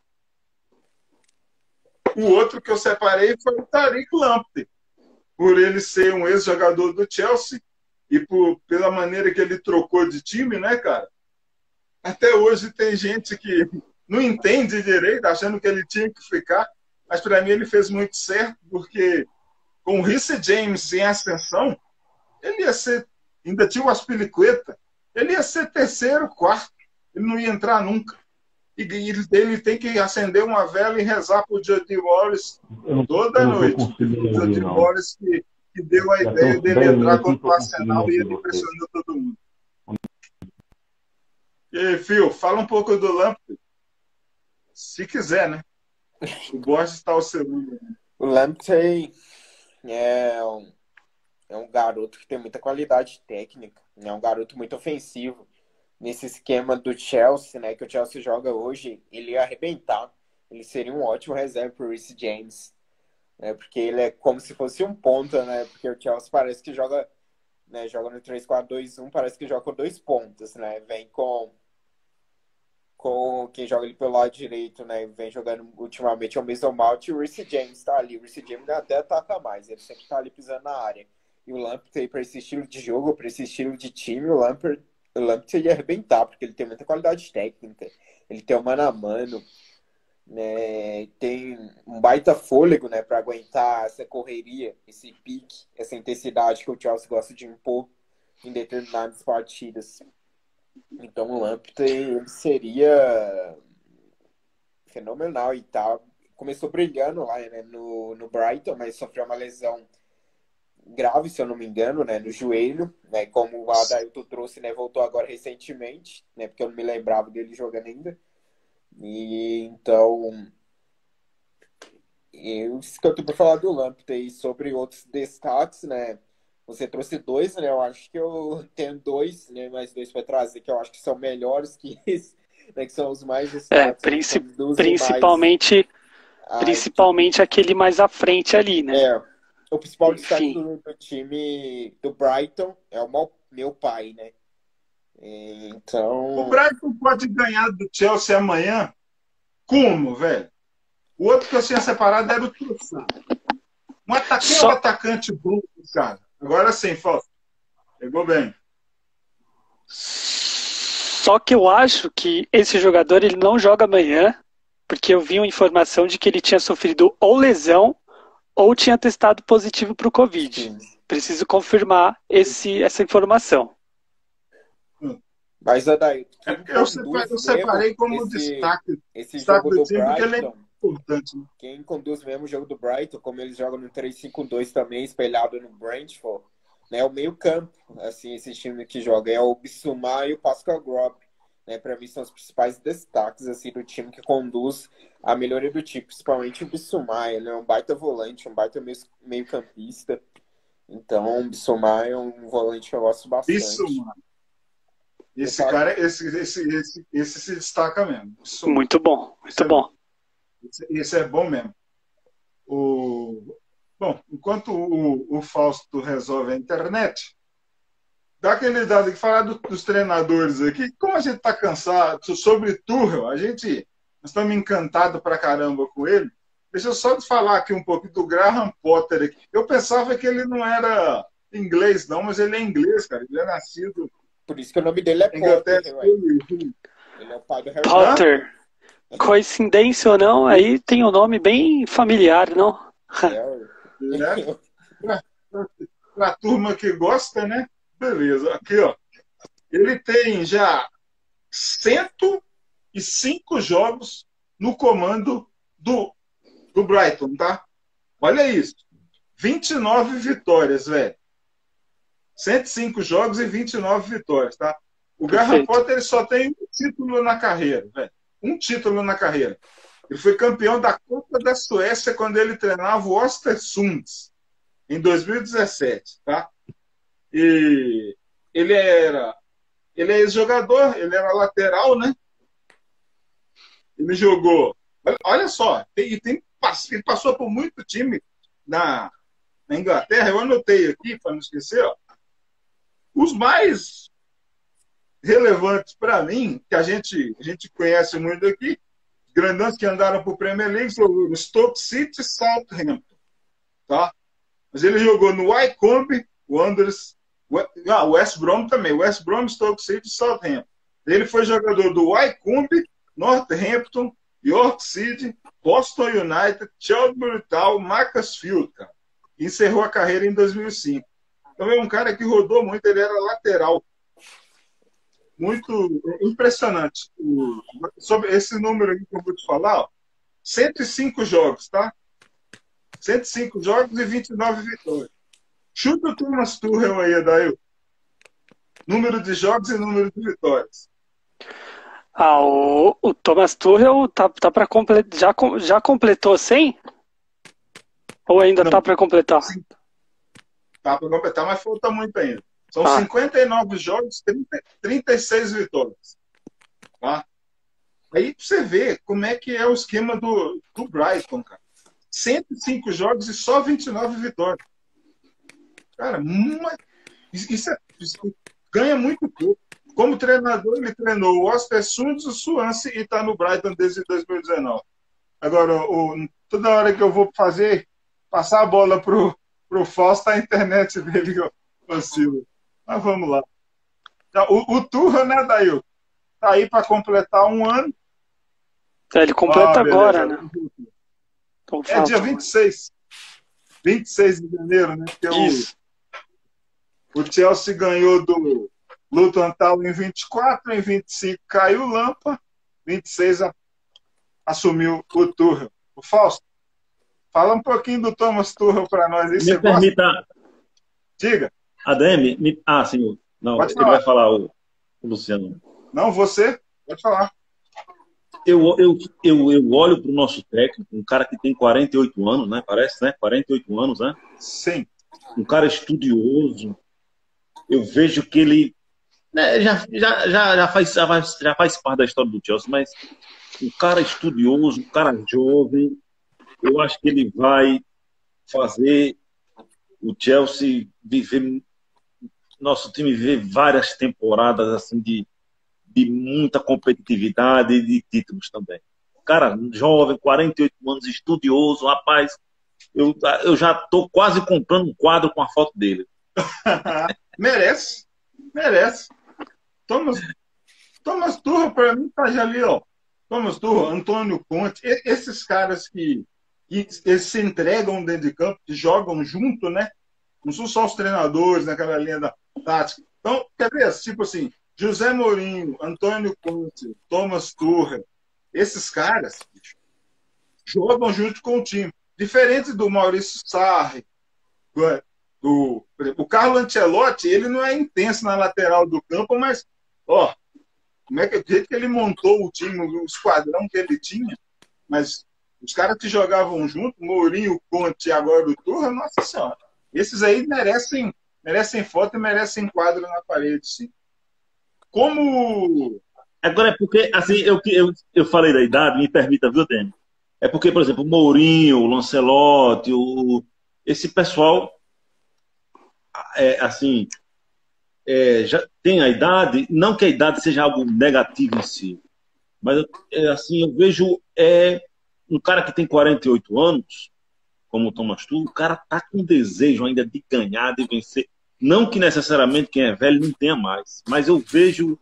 O outro que eu separei foi o Tariq Lamptey, por ele ser um ex-jogador do Chelsea e pela maneira que ele trocou de time, né, cara? Até hoje tem gente que não entende direito, achando que ele tinha que ficar, mas para mim ele fez muito certo, porque com o Reece James em ascensão, ele ia ser, ainda tinha o Aspilicueta, ele ia ser terceiro, quarto, ele não ia entrar nunca. E ele tem que acender uma vela e rezar para o Jody Wallace toda noite. O Jody Wallace que deu a ideia dele entrar contra o Arsenal e ele impressionou todo mundo. E aí, Phil, fala um pouco do Lamptey. Se quiser, né? O Borges está ao segundo. O Lamptey é um garoto que tem muita qualidade técnica, é um garoto muito ofensivo. Nesse esquema do Chelsea, né, que o Chelsea joga hoje, ele ia arrebentar. Ele seria um ótimo reserva para o Reece James, né, porque ele é como se fosse um ponta, né, porque o Chelsea parece que joga, né, joga no 3-4-2-1, parece que joga com dois pontas, né, vem com quem joga ali pelo lado direito, né, vem jogando ultimamente é o Mason Mount e o Reece James tá ali. O Reece James até ataca mais, ele sempre tá ali pisando na área. E o Lamptey, para esse estilo de jogo, para esse estilo de time, o Lamptey ia arrebentar, porque ele tem muita qualidade técnica, ele tem um mano a mano, né, tem um baita fôlego, né, para aguentar essa correria, esse pique, essa intensidade que o Chelsea gosta de impor em determinadas partidas. Então o Lamptey seria fenomenal e tal. Começou brilhando lá, né, no Brighton, mas sofreu uma lesão grave, se eu não me engano, né, no joelho, né, como o Adailton trouxe, né, voltou agora recentemente, né, porque eu não me lembrava dele jogando ainda. E então, isso que eu tenho para falar do Lamptey. Sobre outros destaques, né, você trouxe dois, né, eu acho que eu tenho dois, né, mais dois para trazer, que eu acho que são melhores que esse, né, que são os mais destaques. Principalmente aquele mais à frente ali, né? O principal destaque do time do Brighton é o meu pai, né? Então... O Brighton pode ganhar do Chelsea amanhã? Como, velho? O outro que eu tinha separado era o Trossard. Um atacante bom, cara. Agora sim, Fausto. Pegou bem. Só que eu acho que esse jogador ele não joga amanhã, porque eu vi uma informação de que ele tinha sofrido ou lesão ou tinha testado positivo para o Covid. Sim. Preciso confirmar essa informação. Mas, Adair, eu separei como destaque esse jogo do time, porque ele é importante. Né? Quem conduz mesmo o jogo do Brighton, como eles jogam no 3-5-2 também, espelhado no Brentford, né, o meio campo, assim, esse time que joga é o Bissouma e o Pascal Gropp. Né, para mim são os principais destaques assim, do time que conduz a melhoria do time, principalmente o Bissouma. Ele é um baita volante, um baita meio campista. Então o Bissouma é um volante que eu gosto bastante. Bissouma. Esse cara, esse se destaca mesmo. Bissouma. Muito bom, muito bom. Esse é bom mesmo. Bom, enquanto o Fausto resolve a internet, dá aquele dado aqui, falar dos treinadores aqui. Como a gente está cansado sobre Tuchel, a gente estamos encantados pra caramba com ele. Deixa eu só falar aqui um pouco do Graham Potter. Aqui. Eu pensava que ele não era inglês, não, mas ele é inglês, cara. Ele é nascido... Por isso que o nome dele é Inglaterra. Potter, ué. Ele é o pai do Harry Potter. Coincidência ou não, aí tem um nome bem familiar, não? Pra turma que gosta, né? Beleza. Aqui, ó. Ele tem já 105 jogos no comando do Brighton, tá? Olha isso. 29 vitórias, velho. 105 jogos e 29 vitórias, tá? O Graham Potter ele só tem um título na carreira, velho. Um título na carreira. Ele foi campeão da Copa da Suécia quando ele treinava o Östersunds, em 2017, tá? E ele é ex-jogador, ele era lateral, né? Ele jogou... Olha só, ele passou por muito time na Inglaterra. Eu anotei aqui, para não esquecer, ó. Os mais relevantes para mim, que a gente conhece muito aqui, grandões que andaram para o Premier League, foram o Stoke City e Southampton. Tá? Mas ele jogou no Wycombe, Wanderers, West Brom também, West Brom, Stoke City e Southampton. Ele foi jogador do Wycombe, Northampton, York City, Boston United, Chelsea Town, Macclesfield, cara. E encerrou a carreira em 2005. Então é um cara que rodou muito, ele era lateral. Muito impressionante. Sobre esse número aqui que eu vou te falar, ó, 105 jogos, tá? 105 jogos e 29 vitórias. Chuta o Thomas Tuchel aí, Adail. Número de jogos e número de vitórias. O Thomas Tuchel tá para completar. Já completou 100? Ou ainda não, tá para completar? Sim. Tá para completar, mas falta muito ainda. São 59 jogos, 36 vitórias. Tá? Aí você vê como é que é o esquema do Brighton, cara. 105 jogos e só 29 vitórias. Cara, isso ganha muito pouco. Como treinador, ele treinou o Östersund, o Swansea e está no Brighton desde 2019. Agora, toda hora que eu vou passar a bola pro Fausto, a internet dele vacila. Mas vamos lá. O Tuchel, né, Dail? Tá aí para completar um ano. Ele completa agora, né? Então, é dia 26. 26 de janeiro, né? Porque o Chelsea ganhou do Luton Town em 24, em 25 caiu o Lampa, 26 assumiu o Tuchel. O Fausto, fala um pouquinho do Thomas Tuchel para nós. Aí, me permita... Diga. Ademir, senhor. Não, ele vai falar, o Luciano. Não, você? Pode falar. Eu olho para o nosso técnico, um cara que tem 48 anos, né? Parece, né? 48 anos, né? Sim. Um cara estudioso. Eu vejo que ele né, já faz parte da história do Chelsea, mas um cara estudioso, um cara jovem. Eu acho que ele vai fazer o Chelsea viver, nosso time viver várias temporadas assim de muita competitividade e de títulos também. Cara, jovem, 48 anos, estudioso, rapaz, eu já estou quase comprando um quadro com a foto dele. Merece. Thomas Tuchel, para mim, tá já ali, ó. Thomas Tuchel, Antônio Conte, esses caras que eles se entregam dentro de campo, que jogam junto, né? Não são só os treinadores naquela linha da tática. Então, quer ver? Tipo assim, José Mourinho, Antônio Conte, Thomas Tuchel, esses caras jogam junto com o time. Diferente do Maurício Sarri, o Carlo Ancelotti, ele não é intenso na lateral do campo, mas, ó, como é que do jeito que ele montou o time, o esquadrão que ele tinha, mas os caras que jogavam junto, Mourinho, Conte e agora o Tuchel, nossa senhora, esses aí merecem foto e merecem quadro na parede, sim. Como... Agora é porque, assim, eu falei da idade, me permita, viu, Dani? É porque, por exemplo, o Mourinho, o Lancelotti, esse pessoal, já tem a idade, não que a idade seja algo negativo em si, Mas assim, eu vejo um cara que tem 48 anos, como o Thomas Tuchel, o cara tá com desejo ainda de ganhar, de vencer. Não que necessariamente quem é velho não tenha mais, mas eu vejo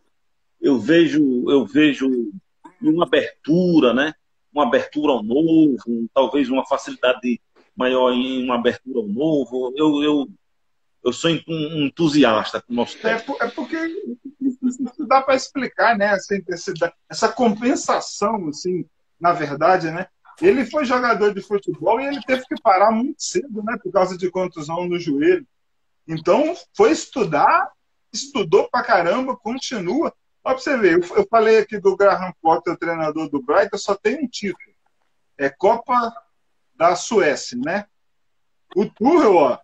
uma abertura, né? Uma abertura ao novo, talvez uma facilidade maior em uma abertura ao novo. Eu sou um entusiasta com o nosso tempo. É porque isso dá para explicar, né? Essa compensação, assim, na verdade, né? Ele foi jogador de futebol e ele teve que parar muito cedo, né? Por causa de contusão no joelho. Então, foi estudar, estudou pra caramba, continua. Olha pra você ver, eu falei aqui do Graham Potter, o treinador do Brighton, só tem um título. É Copa da Suécia, né? O Tuchel, ó,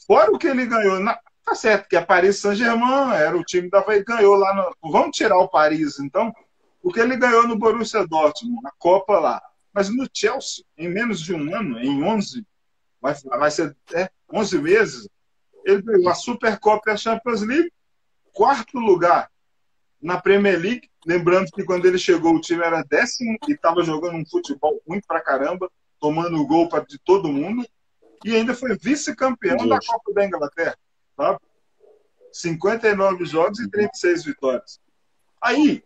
fora o que ele ganhou, tá certo que a Paris Saint-Germain era o time da ganhou lá no, vamos tirar o Paris, então, o que ele ganhou no Borussia Dortmund, na Copa lá. Mas no Chelsea, em menos de um ano, em 11, vai ser 11 meses, ele ganhou a Supercopa e a Champions League, quarto lugar na Premier League, lembrando que quando ele chegou o time era 10º e estava jogando um futebol ruim pra caramba, tomando gol de todo mundo, e ainda foi vice-campeão da Copa da Inglaterra, sabe? 59 jogos e 36 vitórias. Aí,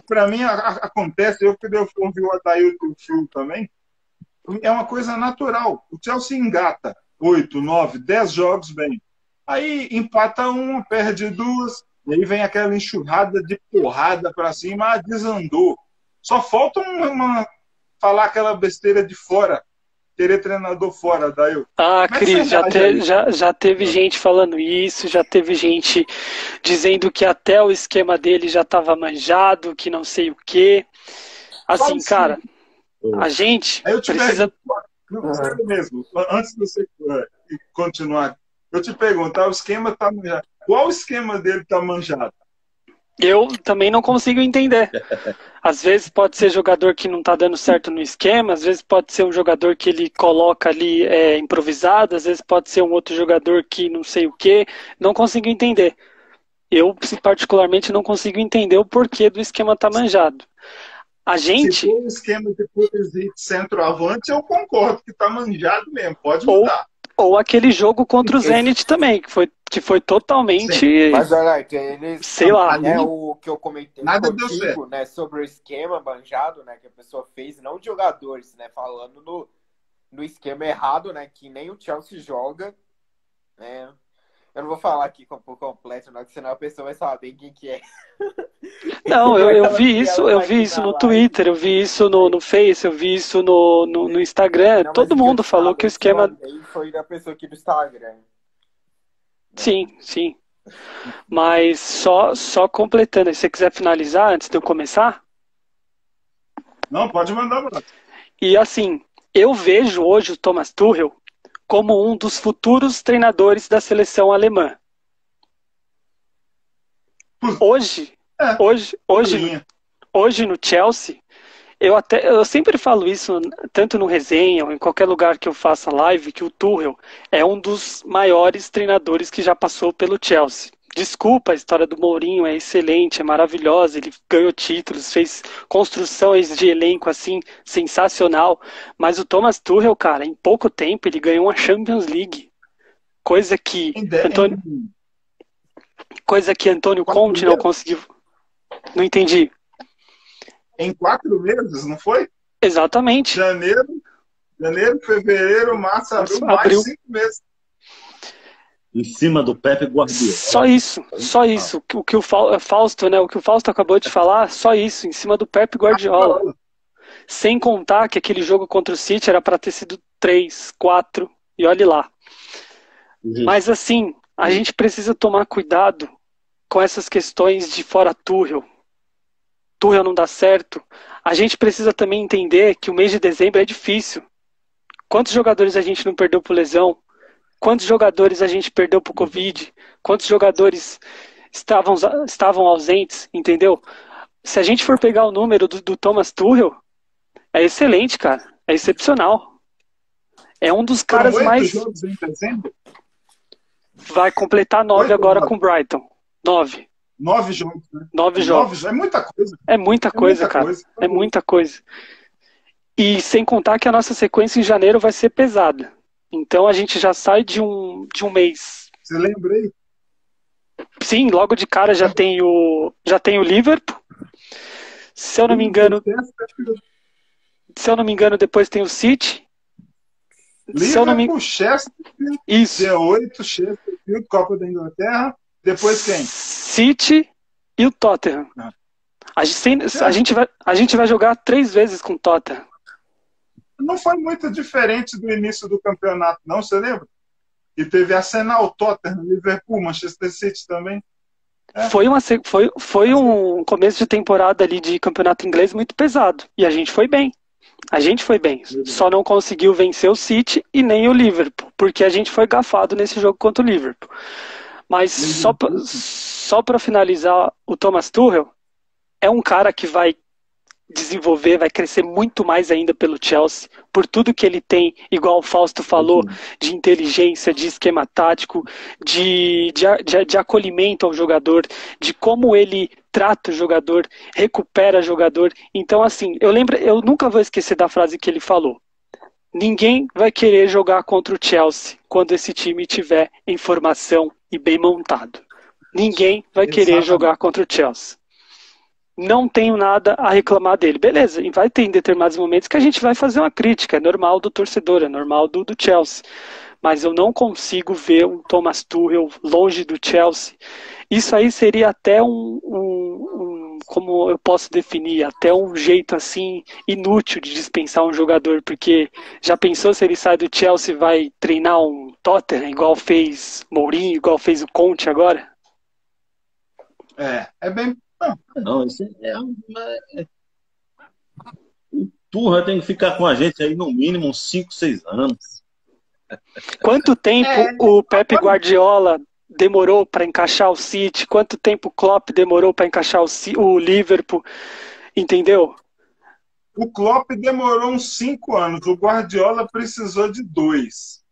para mim, acontece, eu ouvi o Adailton e o Phil também, é uma coisa natural. O Chelsea engata 8, 9, 10 jogos bem. Aí empata uma, perde duas, e aí vem aquela enxurrada de porrada para cima, desandou. Só falta falar aquela besteira de fora, querer treinador fora, daí. Cris, já teve gente falando isso, já teve gente dizendo que até o esquema dele já estava manjado, que não sei o quê. Assim, cara, a gente precisa... Não, sério mesmo, antes de você continuar, eu te perguntar, o esquema tá manjado. Qual esquema dele tá manjado? Eu também não consigo entender. Às vezes pode ser jogador que não tá dando certo no esquema, às vezes pode ser um jogador que ele coloca ali improvisado, às vezes pode ser um outro jogador que não sei o quê. Não consigo entender. Eu, particularmente, não consigo entender o porquê do esquema tá manjado. A gente... Se for um esquema de centroavante, eu concordo que tá manjado mesmo, pode mudar. Ou aquele jogo contra o Zenit também, que foi totalmente... Sim. Mas olha, eles, sei lá. Né, o que eu comentei contigo, né, sobre o esquema manjado, né, que a pessoa fez, não de jogadores, né, falando no esquema errado, né, que nem o Chelsea joga, né. Eu não vou falar aqui por completo, não, que senão a pessoa vai saber quem que é. Não, eu vi isso no Twitter, eu vi isso no Face, eu vi isso no Instagram. Não, todo mundo falou que o esquema... Foi da pessoa aqui do Instagram. Sim. Mas só completando, se você quiser finalizar antes de eu começar? Não, pode mandar, mano. E assim, eu vejo hoje o Thomas Tuchel como um dos futuros treinadores da seleção alemã. Hoje no Chelsea, eu sempre falo isso, tanto no resenha ou em qualquer lugar que eu faça live, que o Tuchel é um dos maiores treinadores que já passou pelo Chelsea. Desculpa, a história do Mourinho é excelente, é maravilhosa, ele ganhou títulos, fez construções de elenco assim, sensacional, mas o Thomas Tuchel, cara, em pouco tempo ele ganhou uma Champions League, coisa que Antônio Conte não conseguiu. Não entendi. Em 4 meses, não foi? Exatamente. Janeiro, fevereiro, março, abril, mais 5 meses. Em cima do Pepe Guardiola. Só isso. O que o Fausto, né? O que o Fausto acabou de falar, só isso, em cima do Pepe Guardiola. Sem contar que aquele jogo contra o City era para ter sido 3, 4, e olhe lá. Mas assim, a gente precisa tomar cuidado com essas questões de fora Tuchel não dá certo. A gente precisa também entender que o mês de dezembro é difícil. Quantos jogadores a gente não perdeu por lesão? Quantos jogadores a gente perdeu por Covid? Quantos jogadores estavam ausentes, entendeu? Se a gente for pegar o número do Thomas Tuchel, é excelente, cara. É excepcional. É um dos caras mais... jogos em dezembro? Vai completar 9 agora com o Brighton. 9. 9 jogos, né? 9 jogos. É muita coisa. É muita coisa, muita cara. coisa. É muita coisa. E sem contar que a nossa sequência em janeiro vai ser pesada. Então a gente já sai de um mês. Você lembra aí? Sim, logo de cara já tem o Liverpool. Se eu não me engano, depois tem o City. Liverpool, Chelsea, Isso. dia 8, Chelsea, Copa da Inglaterra. Depois quem? City e o Tottenham. Ah. A gente vai jogar 3 vezes com o Tottenham. Não foi muito diferente do início do campeonato, não, você lembra? E teve Arsenal, Tottenham, Liverpool, Manchester City também. Foi um começo de temporada ali de campeonato inglês muito pesado. E a gente foi bem. Só não conseguiu vencer o City e nem o Liverpool, porque a gente foi gafado nesse jogo contra o Liverpool. Mas só para finalizar, o Thomas Tuchel é um cara que vai desenvolver, vai crescer muito mais ainda pelo Chelsea, por tudo que ele tem, igual o Fausto falou, de inteligência, de esquema tático, de acolhimento ao jogador, de como ele trata o jogador, recupera o jogador. Então, assim, eu nunca vou esquecer da frase que ele falou. Ninguém vai querer jogar contra o Chelsea quando esse time tiver em formação e bem montado. Ninguém vai querer jogar contra o Chelsea. Não tenho nada a reclamar dele. Beleza, e vai ter em determinados momentos que a gente vai fazer uma crítica, é normal do torcedor, é normal do Chelsea. Mas eu não consigo ver um Thomas Tuchel longe do Chelsea. Isso aí seria até como eu posso definir, até um jeito assim inútil de dispensar um jogador, porque já pensou se ele sai do Chelsea e vai treinar um Tottenham, igual fez Mourinho, igual fez o Conte agora? É bem... Não, isso o Tuchel tem que ficar com a gente aí no mínimo uns 5, 6 anos. Quanto tempo o Pep Guardiola demorou para encaixar o City? Quanto tempo o Klopp demorou para encaixar o Liverpool? Entendeu? O Klopp demorou uns 5 anos. O Guardiola precisou de 2.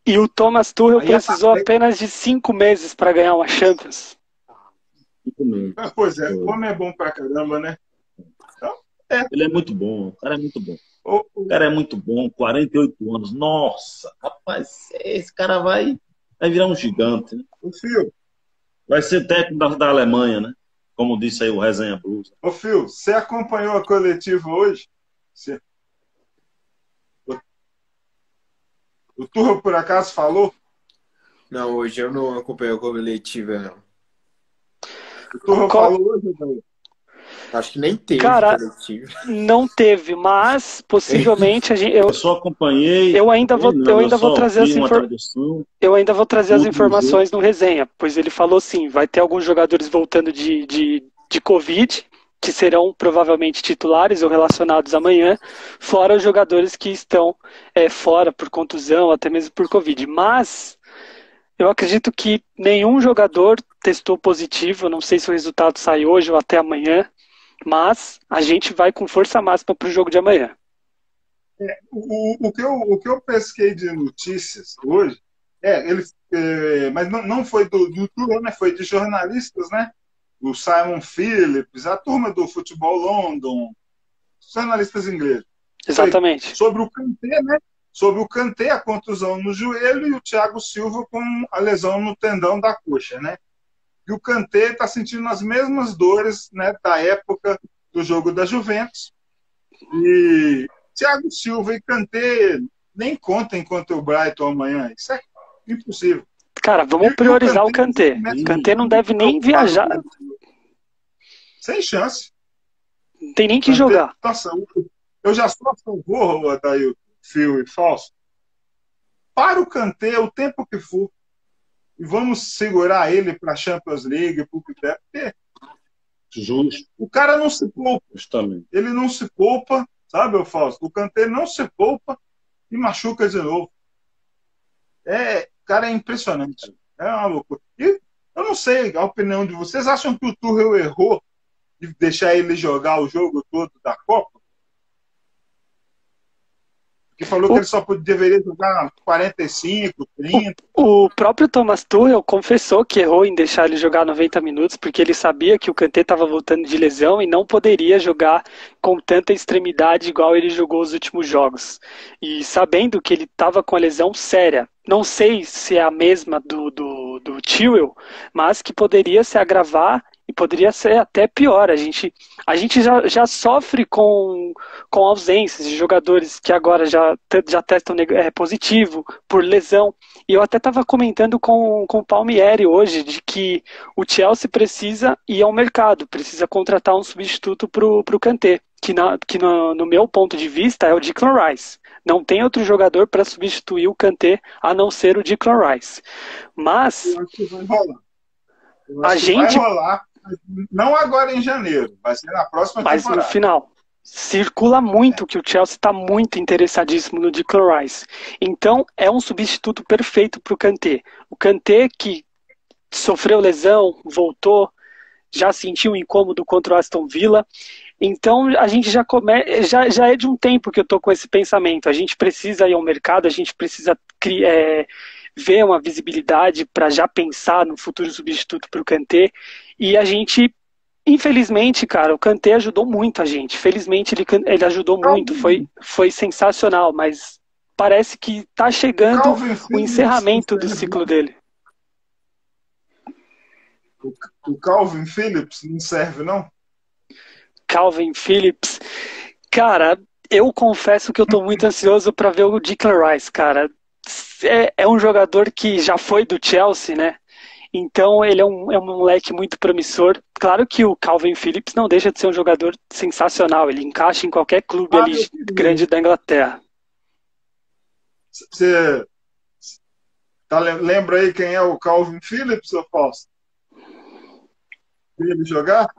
E o Thomas Tuchel precisou apenas de 5 meses para ganhar uma Champions. Pois é, o homem é bom pra caramba, né? Então, Ele é muito bom, o cara é muito bom. O cara é muito bom, 48 anos. Nossa, rapaz, esse cara vai virar um gigante, né? O Fio. Vai ser técnico da Alemanha, né? Como disse aí o Resenha Blues. Ô, Fio, você acompanhou a coletiva hoje? O Tuchel, por acaso, falou? Não, hoje eu não acompanhei a coletiva, não. O Tuchel falou hoje, Daí? Acho que nem teve coletiva. Não teve, mas possivelmente eu só acompanhei. Eu ainda vou trazer as informações no resenha, pois ele falou sim, vai ter alguns jogadores voltando de Covid, que serão provavelmente titulares ou relacionados amanhã, fora os jogadores que estão fora por contusão, até mesmo por Covid. Mas eu acredito que nenhum jogador testou positivo, não sei se o resultado sai hoje ou até amanhã, mas a gente vai com força máxima para o jogo de amanhã. O que eu pesquei de notícias hoje, mas não foi do YouTube, né? Foi de jornalistas, né? O Simon Phillips, a turma do Futebol London, jornalistas ingleses. Exatamente. Sobre o Kanté, né? Sobre o Kanté, a contusão no joelho, e o Thiago Silva com a lesão no tendão da coxa, né? E o Kanté está sentindo as mesmas dores, né, da época do jogo da Juventus. E Thiago Silva e Kanté nem contem contra o Brighton amanhã. Isso é impossível. Cara, vamos priorizar o Kanté. O Kanté não deve nem viajar. Sem chance. Não tem nem que jogar. Nossa, eu já sou a favor, Adair, Fio e Falso. Para o Kanté o tempo que for. E vamos segurar ele para a Champions League, porque justo. O cara não se poupa. Justamente. Ele não se poupa, sabe, o Fausto? O Kanté não se poupa e machuca de novo. Cara, é impressionante. É uma loucura. E eu não sei a opinião de vocês. Acham que o Tuchel errou de deixar ele jogar o jogo todo da Copa? que falou que ele só deveria jogar 45, 30. O próprio Thomas Tuchel confessou que errou em deixar ele jogar 90 minutos, porque ele sabia que o Kanté estava voltando de lesão e não poderia jogar com tanta extremidade igual ele jogou os últimos jogos. E sabendo que ele estava com a lesão séria, não sei se é a mesma do Tuchel, mas que poderia se agravar e poderia ser até pior. A gente já sofre com ausências de jogadores que agora já testam positivo por lesão. E eu até estava comentando com o Palmieri hoje de que o Chelsea precisa ir ao mercado, precisa contratar um substituto para o Kanté, que no meu ponto de vista é o Declan Rice. Não tem outro jogador para substituir o Kanté a não ser o Declan Rice. Mas eu acho que vai rolar. Vai rolar, não agora em janeiro, vai ser na próxima temporada. Mas no final. Circula muito que o Chelsea está muito interessadíssimo no Declan Rice. Então, é um substituto perfeito para o Kanté. O Kanté que sofreu lesão, voltou, já sentiu incômodo contra o Aston Villa. Então, a gente já é de um tempo que eu estou com esse pensamento. A gente precisa ir ao mercado, a gente precisa ver uma visibilidade para já pensar no futuro substituto para o Kanté. E a gente... Infelizmente, cara, o Kanté ajudou muito a gente. Felizmente, ele ajudou muito. Foi sensacional, mas parece que tá chegando o encerramento do ciclo dele. O Calvin Phillips não serve, não? Calvin Phillips. Cara, eu confesso que eu tô muito ansioso para ver o Declan Rice, cara. É um jogador que já foi do Chelsea, né? Então ele é um moleque muito promissor. Claro que o Calvin Phillips não deixa de ser um jogador sensacional. Ele encaixa em qualquer clube grande da Inglaterra. Você lembra aí quem é o Calvin Phillips, ou Fausto? Ele jogar?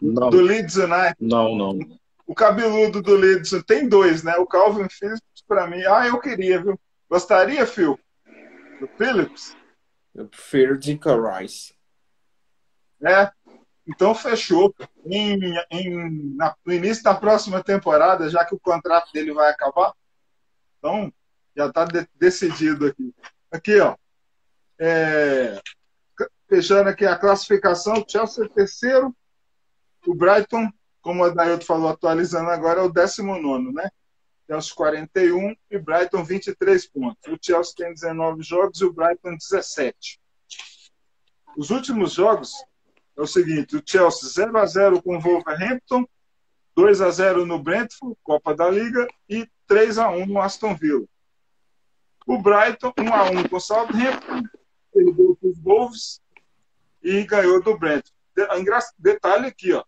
Não. Do Leeds United. Não. O cabeludo do Leeds tem dois, né? O Calvin Phillips, para mim, eu queria, viu? Gostaria, Phil? Do Phillips? Eu prefiro Declan Rice. Então fechou. No início da próxima temporada, já que o contrato dele vai acabar, então já está decidido aqui. Aqui, ó. Fechando aqui a classificação, o Chelsea é terceiro, o Brighton, como o Dailton falou, atualizando agora, é o 19º, né? Chelsea 41 e Brighton 23 pontos. O Chelsea tem 19 jogos e o Brighton 17. Os últimos jogos é o seguinte: o Chelsea 0-0 com o Wolverhampton, 2-0 no Brentford, Copa da Liga, e 3-1 no Aston Villa. O Brighton 1-1 com o Southampton, perdeu para os Wolves e ganhou do Brentford. Detalhe aqui, ó.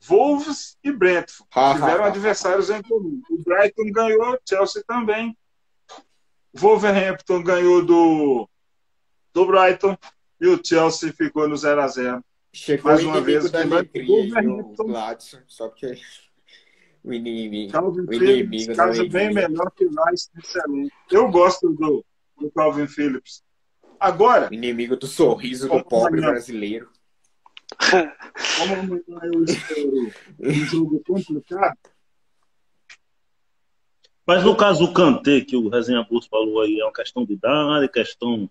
Wolves e Brentford tiveram adversários em comum. O Brighton ganhou, o Chelsea também. O Wolverhampton ganhou do Brighton e o Chelsea ficou no 0-0. Chegou mais uma vez da alegria, o Gladson, só que o inimigo casa bem melhor que o Rice, excelente. Eu gosto do Calvin Phillips. Agora, o inimigo do sorriso do pobre brasileiro. Como amanhã eu espero um jogo complicado. Mas no caso do Kanté, que o Resenha Burso falou aí, é uma questão de idade, questão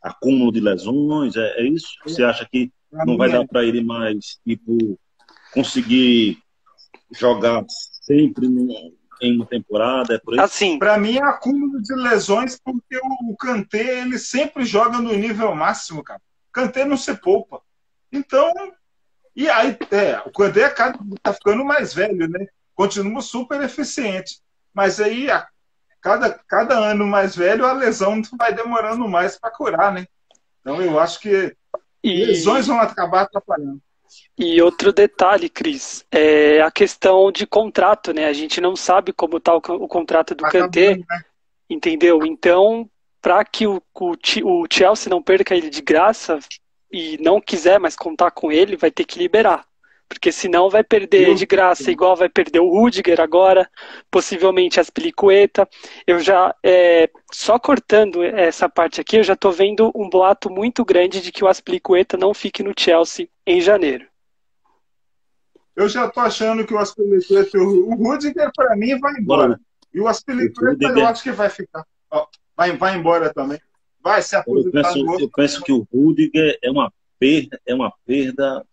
acúmulo de lesões, é isso? Você acha que não vai dar para ele mais, tipo, conseguir jogar sempre em uma temporada? É por aí? Assim, para mim é acúmulo de lesões, porque o Kanté, ele sempre joga no nível máximo, cara. O Kanté não se poupa. Então, e aí, o Kanté tá ficando mais velho, né? Continua super eficiente. Mas aí, cada ano mais velho, a lesão vai demorando mais para curar, né? Então, eu acho que lesões vão acabar atrapalhando. E outro detalhe, Cris, é a questão de contrato, né? A gente não sabe como está o contrato do Kanté, né? Entendeu? Então, para que o Chelsea não perca ele de graça e não quiser mais contar com ele, vai ter que liberar. Porque senão vai perder de graça, igual vai perder o Rudiger agora, possivelmente a Azpilicueta. Eu já, só cortando essa parte aqui, eu já estou vendo um boato muito grande de que o Azpilicueta não fique no Chelsea em janeiro. Eu já tô achando que o Aspilicueta, o Rudiger, para mim, vai embora. E o Aspilicueta, eu acho que vai ficar. Ó, vai embora também. Vai se aposentar no outro. Eu penso que o Rudiger é uma perda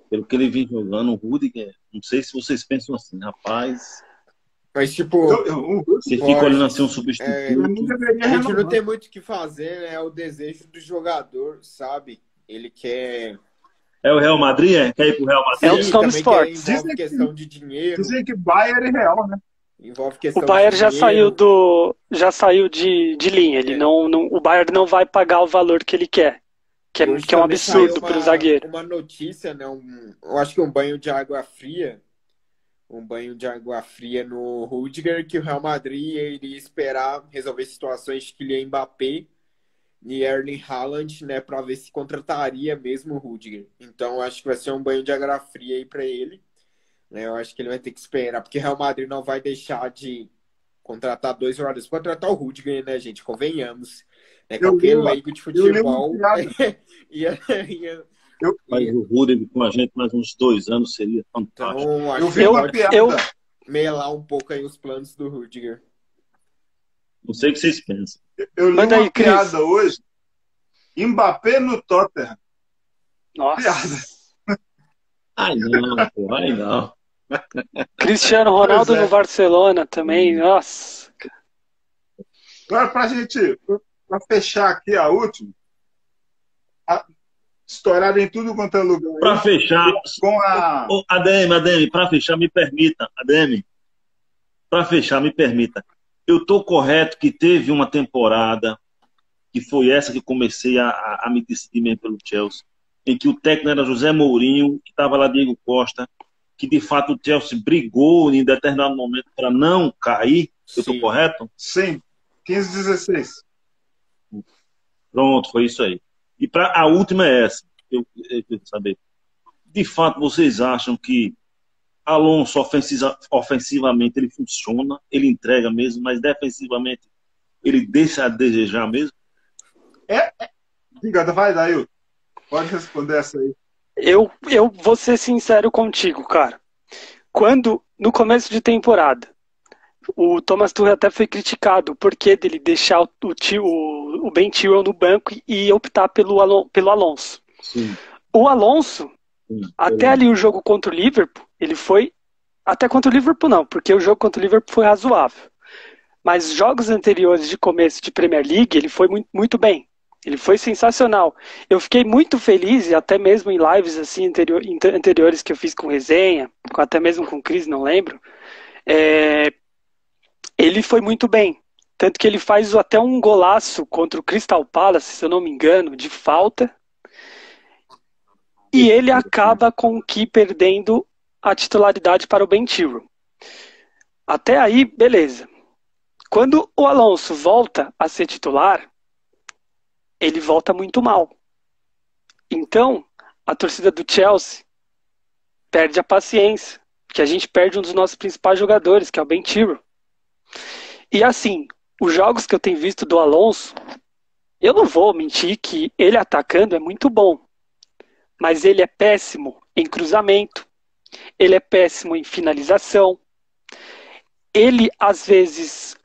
pelo que ele vem jogando. O Rudiger, não sei se vocês pensam assim, rapaz. Mas, tipo, você fica olhando assim um substituto. A gente não tem muito o que fazer, né? É o desejo do jogador, sabe? Ele quer. É o Real Madrid, é? Quer ir pro Real Madrid? É um dos nomes fortes. Envolve questão de dinheiro. Dizem que Bayern é Real, né? Envolve questão o Bayern de já saiu de linha. Ele o Bayern não vai pagar o valor que ele quer. Que é um absurdo para o zagueiro. Uma notícia, né? Eu acho que um banho de água fria. Um banho de água fria no Rudiger, que o Real Madrid iria esperar resolver situações de Kylian Mbappé e Erling Haaland, né, para ver se contrataria mesmo o Rudiger. Então, acho que vai ser um banho de água fria aí para ele. Né? Eu acho que ele vai ter que esperar, porque o Real Madrid não vai deixar de contratar 2 jogadores. Contratar o Rudiger, né, gente? Convenhamos. Né? Qualquer leigo de futebol Mas o Rudiger com a gente mais uns 2 anos seria fantástico. Então, acho que pode melar um pouco aí os planos do Rudiger. Não sei o que vocês pensam. Eu li uma piada hoje. Mbappé no Tottenham. Nossa. Piada. Ai não, pô, ai não. Cristiano Ronaldo no Barcelona também, nossa. Agora, pra fechar aqui a última, estourado em tudo quanto é lugar. Para fechar, com a... ADM, para fechar, me permita, ADM, para fechar, me permita. Eu estou correto que teve uma temporada, que foi essa que comecei a me decidir pelo Chelsea, em que o técnico era José Mourinho, que estava lá Diego Costa, que de fato o Chelsea brigou em determinado momento para não cair. Eu estou correto? Sim, 15-16. Pronto, foi isso aí. E a última é essa. Eu quero saber. De fato, vocês acham que Alonso ofensivamente ele funciona, ele entrega mesmo, mas defensivamente ele deixa a desejar mesmo? Diga, vai, Daí. Pode responder essa aí. Eu vou ser sincero contigo, cara. No começo de temporada, o Thomas Tuchel até foi criticado por que dele deixar o Ben Chilwell no banco e optar pelo Alonso. Sim. O Alonso, até ali o jogo contra o Liverpool, ele foi... Até contra o Liverpool não, porque o jogo contra o Liverpool foi razoável. Mas jogos anteriores de começo de Premier League, ele foi muito, muito bem. Ele foi sensacional. Eu fiquei muito feliz, e até mesmo em lives assim, anteriores que eu fiz com resenha, até mesmo com o Cris, não lembro. Ele foi muito bem. Tanto que ele faz até um golaço contra o Crystal Palace, se eu não me engano, de falta. E ele acaba com o que perdendo a titularidade para o Ben Chilwell. Até aí, beleza. Quando o Alonso volta a ser titular, ele volta muito mal. Então, a torcida do Chelsea perde a paciência, que a gente perde um dos nossos principais jogadores, que é o Ben Chilwell. E assim, os jogos que eu tenho visto do Alonso, eu não vou mentir que ele atacando é muito bom, mas ele é péssimo em cruzamento, ele é péssimo em finalização, ele às vezes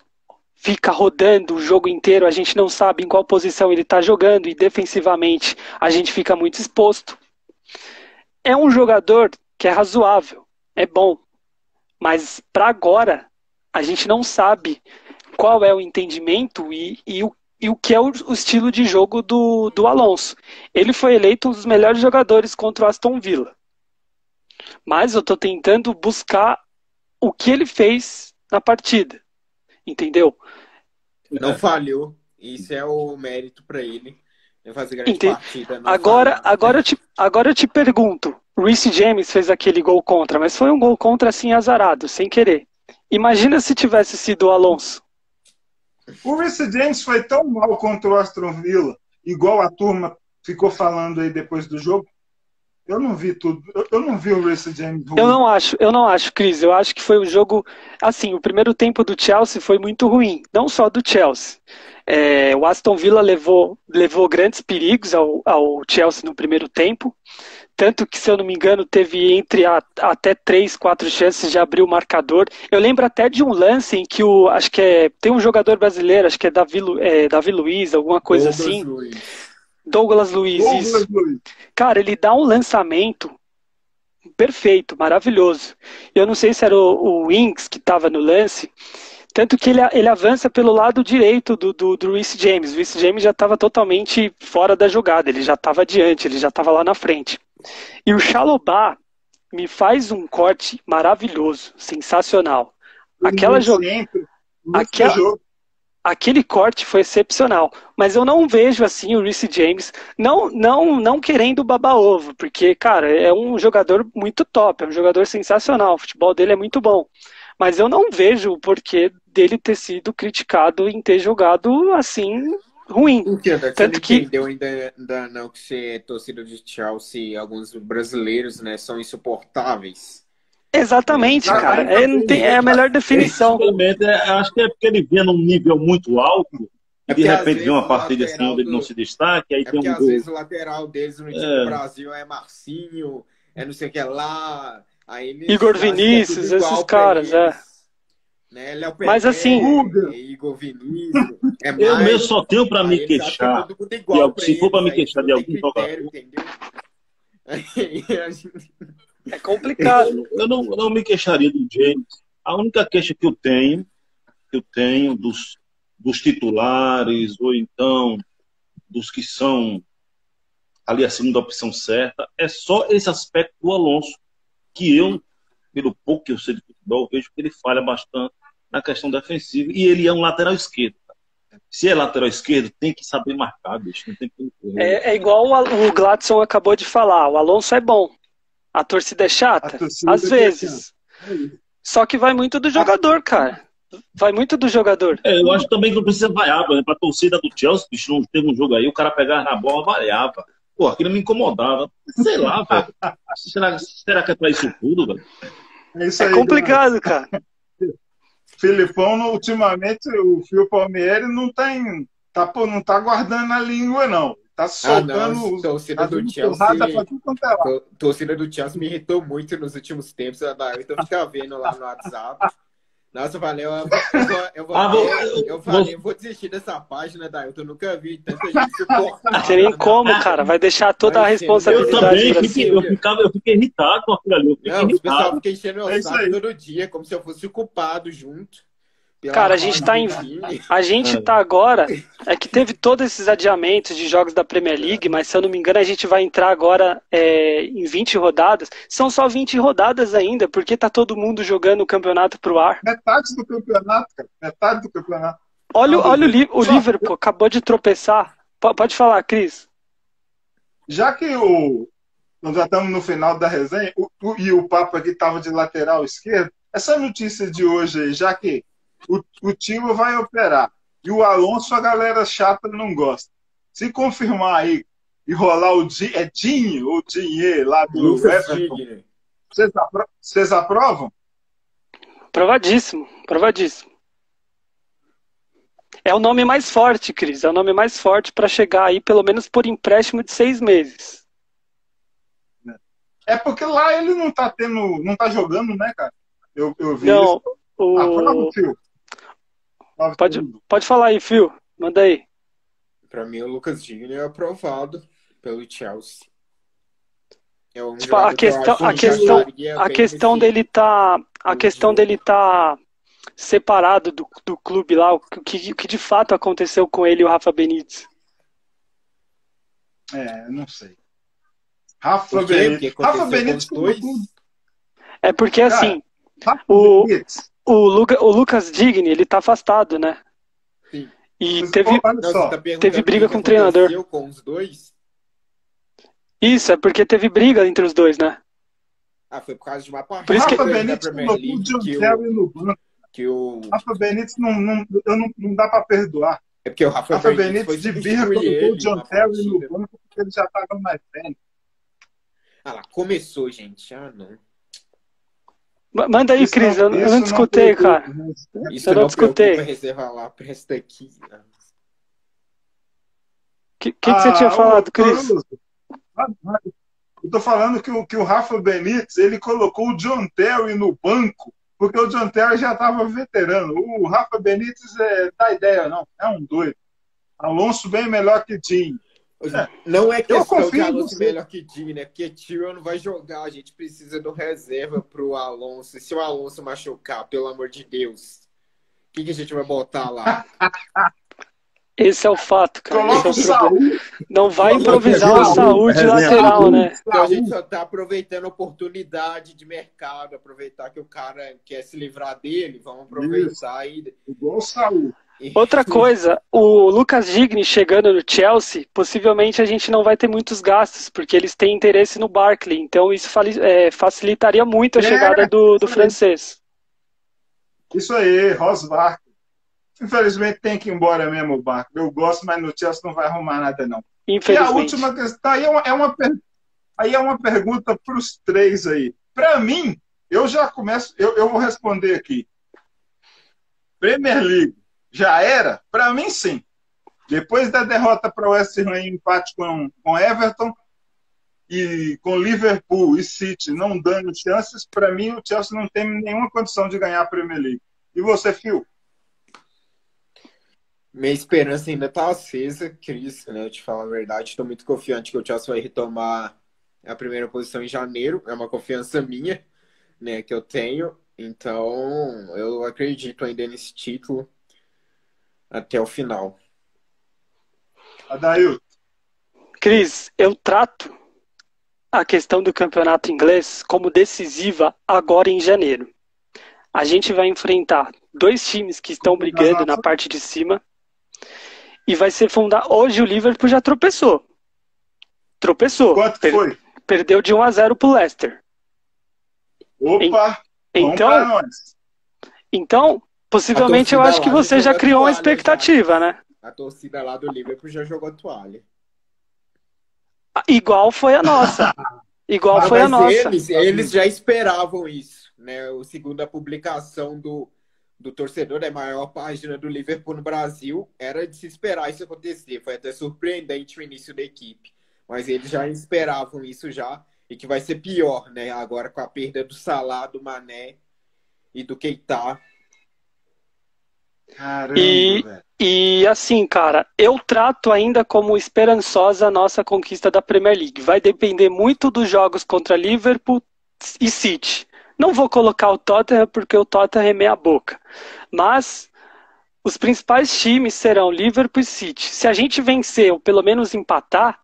fica rodando o jogo inteiro, a gente não sabe em qual posição ele está jogando e defensivamente a gente fica muito exposto. É um jogador que é razoável, é bom, mas para agora a gente não sabe qual é o entendimento e o que é o estilo de jogo do Alonso. Ele foi eleito um dos melhores jogadores contra o Aston Villa, mas eu estou tentando buscar o que ele fez na partida. Entendeu? Não falhou. Isso é o mérito para ele. Fazer grande partida. Agora eu te pergunto. O Reece James fez aquele gol contra, mas foi um gol contra assim azarado, sem querer. Imagina se tivesse sido o Alonso. O Reece James foi tão mal contra o Aston Villa, igual a turma ficou falando aí depois do jogo. Eu não vi tudo. Eu não vi o Reece James. Eu não acho, Cris. Eu acho que foi um jogo... Assim, o primeiro tempo do Chelsea foi muito ruim. Não só do Chelsea. O Aston Villa levou grandes perigos ao Chelsea no primeiro tempo. tanto que, se eu não me engano, teve até 3, 4 chances de abrir o marcador. Eu lembro até de um lance em que acho que tem um jogador brasileiro, acho que é Davi Luiz, alguma coisa assim. Douglas Luiz, isso. Cara, ele dá um lançamento perfeito, maravilhoso. Eu não sei se era o Winks que estava no lance, tanto que ele avança pelo lado direito do Reece James. O Reece James já estava totalmente fora da jogada, ele já estava adiante, ele já estava lá na frente. E o Chalobah me faz um corte maravilhoso, sensacional. Aquele corte foi excepcional, mas eu não vejo assim o Reece James não querendo babar ovo, porque, cara, é um jogador muito top, é um jogador sensacional, o futebol dele é muito bom, mas eu não vejo o porquê dele ter sido criticado em ter jogado assim ruim. Por que, você não entendeu ainda não que ser torcida de Chelsea, alguns brasileiros, né, são insuportáveis? Exatamente, cara. É a melhor definição. Acho que é porque ele vinha num nível muito alto e de repente vem uma partida assim onde ele não se destaca. Aí tem porque às vezes o lateral deles no time do Brasil é Marcinho, é não sei o que lá. Aí Igor Vinícius, esses caras, né? Léo Pelé, mas assim, Igor Vinícius. Eu mesmo só tenho para me queixar. Se for para me queixar de algum jogador, entendeu? É complicado. Eu não me queixaria do James. A única queixa que eu tenho dos titulares, ou então dos que são ali a segunda opção certa, é só esse aspecto do Alonso, que eu, pelo pouco que eu sei de futebol, vejo que ele falha bastante na questão defensiva, e ele é um lateral esquerdo. Se é lateral esquerdo, tem que saber marcar, bicho. Não tem que correr. É igual o Gladson acabou de falar, o Alonso é bom. A torcida é chata? Às vezes. Só que vai muito do jogador, cara. Vai muito do jogador. Eu acho também que não precisa vaiar, né? Pra torcida do Chelsea, bicho, não teve um jogo aí, o cara pegava na bola, vaiava. Pô, aquilo me incomodava. Sei lá, velho. Será que é pra isso tudo, velho? É complicado, cara. Filipão, ultimamente, o Fio Palmieri não tá guardando a língua, não. Tá soltando torcida do Chelsea. Torcida do Chelsea me irritou muito nos últimos tempos. Eu ficava vendo lá no WhatsApp. Nossa, valeu. Eu vou desistir dessa página, Dailton. Eu nunca vi tanta gente suportar. Não tem nem como, cara. Vai deixar toda a responsabilidade pra cima. Eu fiquei irritado com aquilo ali. O pessoal fica enchendo o saco todo dia, como se eu fosse o culpado junto. Cara, a gente tá agora. É que teve todos esses adiamentos de jogos da Premier League, mas se eu não me engano, a gente vai entrar agora em 20 rodadas. São só 20 rodadas ainda, porque tá todo mundo jogando o campeonato pro ar. Metade do campeonato, cara. Metade do campeonato. Olha o Liverpool, acabou de tropeçar. Pode falar, Cris. Já que nós já estamos no final da resenha, e o papo aqui estava de lateral esquerdo, essa notícia de hoje aí, já que o Timo vai operar e o Alonso a galera chata não gosta. Se confirmar aí e rolar o Dinho ou Dinhe lá do Everton, vocês aprovam? Provadíssimo. É o nome mais forte, Cris. É o nome mais forte para chegar aí, pelo menos por empréstimo de 6 meses. É porque lá ele não tá jogando, né, cara? Eu vi não, isso. Aprova, Fio? Pode falar aí, Fio. Manda aí. Para mim, o Lucas Digne é aprovado pelo Chelsea. A questão dele tá separado do clube lá, o que de fato aconteceu com ele e o Rafa Benítez. Não sei. Rafa Benítez é porque assim, o Lucas Digne, ele tá afastado, né? Sim. E teve briga com o treinador. Com os dois? Isso, é porque teve briga entre os dois, né? Foi por causa de uma partida. Por isso que Rafa Benítez colocou o John Terry no banco. Rafa Benítez não dá pra perdoar. É porque o Rafa Benítez de birra colocou o John Terry no banco porque ele já tava mais velho. Lá, começou, gente. Não. Manda aí, Cris, eu não discutei, cara. Isso eu não discutei. Reservar lá pra esse daqui. Que você tinha falado, Cris? Eu tô falando que o Rafa Benítez, ele colocou o John Terry no banco, porque o John Terry já estava veterano. O Rafa Benítez dá ideia, não. É um doido. Alonso bem melhor que Dinho. Não é questão de em Alonso você. melhor que Dinho, né? Porque Tio não vai jogar. A gente precisa do reserva pro Alonso. E se o Alonso machucar, pelo amor de Deus, o que a gente vai botar lá? Esse é o fato, cara. Coloca o Esse é o Saúl. problema. Não vai improvisar Saúl, o saúde resenha, lateral, Saúl. né? Então a gente só tá aproveitando a oportunidade de mercado, aproveitar que o cara quer se livrar dele, vamos aproveitar e Igual o Saúl. Outra coisa, o Lucas Digne chegando no Chelsea, possivelmente a gente não vai ter muitos gastos, porque eles têm interesse no Barkley, então isso facilitaria muito a chegada do francês. Isso aí, Ross Barkley. Infelizmente tem que ir embora mesmo o Barkley. Eu gosto, mas no Chelsea não vai arrumar nada, não. E a Infelizmente. última questão, aí é uma pergunta para os três aí. Para mim, eu já começo, eu vou responder aqui. Premier League, já era? Para mim, sim. Depois da derrota para o West Ham em empate com Everton e com Liverpool e City não dando chances, para mim o Chelsea não tem nenhuma condição de ganhar a Premier League. E você, Phil? Minha esperança ainda tá acesa, Cris, né? Eu te falo a verdade, estou muito confiante que o Chelsea vai retomar a primeira posição em janeiro. É uma confiança minha, né, que eu tenho. Então, eu acredito ainda nesse título até o final. Adailton. Cris, eu trato a questão do campeonato inglês como decisiva agora em janeiro. A gente vai enfrentar dois times que estão brigando na parte de cima e vai ser fundado. Hoje o Liverpool já tropeçou. Quanto foi? Perdeu de 1-0 pro Leicester. Opa! Então, possivelmente eu acho que você já criou uma expectativa, né? A torcida lá do Liverpool já jogou a toalha. Igual foi a nossa. Eles já esperavam isso, né? Segundo a publicação do torcedor, da maior página do Liverpool no Brasil, era de se esperar isso acontecer. Foi até surpreendente o início da equipe. Mas eles já esperavam isso já, e que vai ser pior, né? Agora com a perda do Salah, do Mané e do Keita. Caramba, e assim, cara, eu trato ainda como esperançosa a nossa conquista da Premier League. Vai depender muito dos jogos contra Liverpool e City. Não vou colocar o Tottenham porque o Tottenham é meia boca. Mas os principais times serão Liverpool e City. Se a gente vencer ou pelo menos empatar,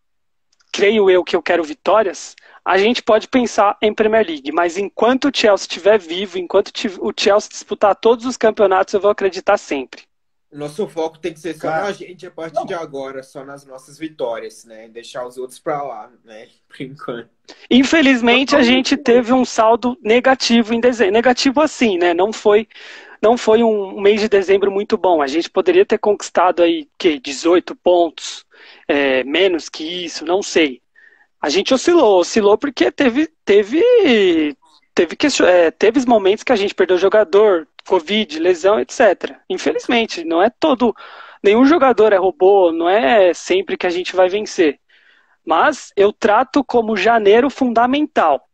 creio eu que eu quero vitórias, a gente pode pensar em Premier League. Mas enquanto o Chelsea estiver vivo, enquanto o Chelsea disputar todos os campeonatos, eu vou acreditar sempre. Nosso foco tem que ser só na gente a partir de agora, só nas nossas vitórias, né? Deixar os outros pra lá, né? Por enquanto. Infelizmente, a gente teve um saldo negativo em dezembro. Negativo assim, né? Não foi um mês de dezembro muito bom. A gente poderia ter conquistado aí, 18 pontos, menos que isso, não sei. A gente oscilou porque teve momentos que a gente perdeu jogador, Covid, lesão, etc. Infelizmente, não é nenhum jogador é robô, não é sempre que a gente vai vencer. Mas eu trato como janeiro fundamental.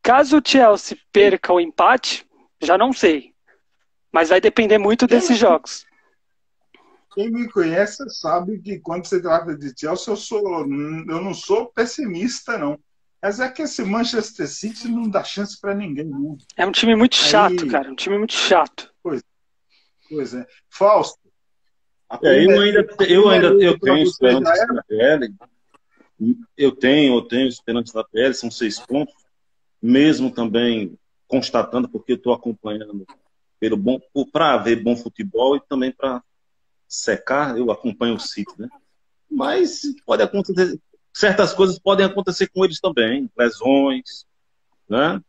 Caso o Chelsea perca o empate, já não sei. Mas vai depender muito desses jogos. Quem me conhece sabe que quando se trata de Chelsea, eu não sou pessimista, não. Mas é que esse Manchester City não dá chance para ninguém, não. É um time muito chato, cara. Um time muito chato. Pois é. Fausto. Eu tenho esperança na PL. Eu tenho esperança na PL, são 6 pontos. Mesmo também constatando, porque eu estou acompanhando para ver bom futebol e também para secar, eu acompanho o City, né? Mas pode acontecer, certas coisas podem acontecer com eles também, lesões, né?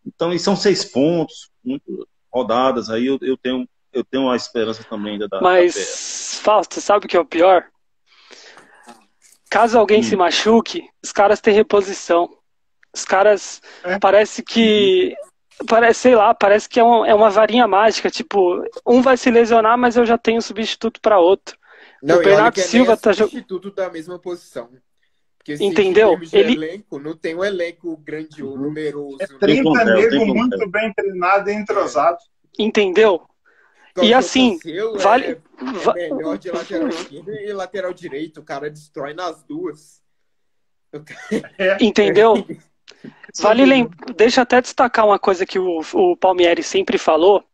Então, e são 6 pontos, muito rodadas, aí eu tenho a esperança também ainda da Mas, Fausto, sabe o que é o pior? Caso alguém se machuque, os caras têm reposição. Os caras parece que é uma varinha mágica, tipo, um vai se lesionar, mas eu já tenho substituto para outro. Não, o Bernardo Silva tá substituto da mesma posição. Porque se Entendeu? em termos de elenco, não tem um elenco grandioso, numeroso. É 30 Tem negros contel. muito bem treinados e entrosados. Entendeu? Então, E o assim, Cancelo vale. é melhor de lateral esquerdo e lateral direito. O cara destrói nas duas. Entendeu? Deixa eu até destacar uma coisa que o Palmieri sempre falou,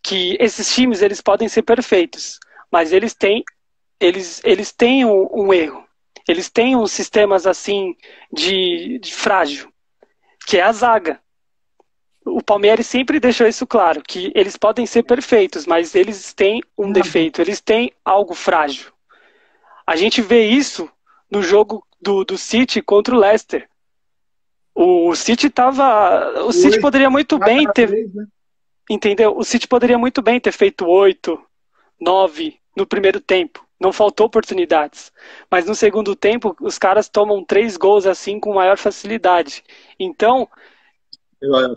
que esses times eles podem ser perfeitos, mas eles têm um erro. Eles têm uns sistemas assim de frágil, que é a zaga. O Palmieri sempre deixou isso claro, que eles podem ser perfeitos, mas eles têm um defeito, eles têm algo frágil. A gente vê isso no jogo do City contra o Leicester. O City poderia muito bem ter... Entendeu? O City poderia muito bem ter feito 8, 9 no primeiro tempo. Não faltou oportunidades. Mas no segundo tempo, os caras tomam 3 gols assim com maior facilidade. Então,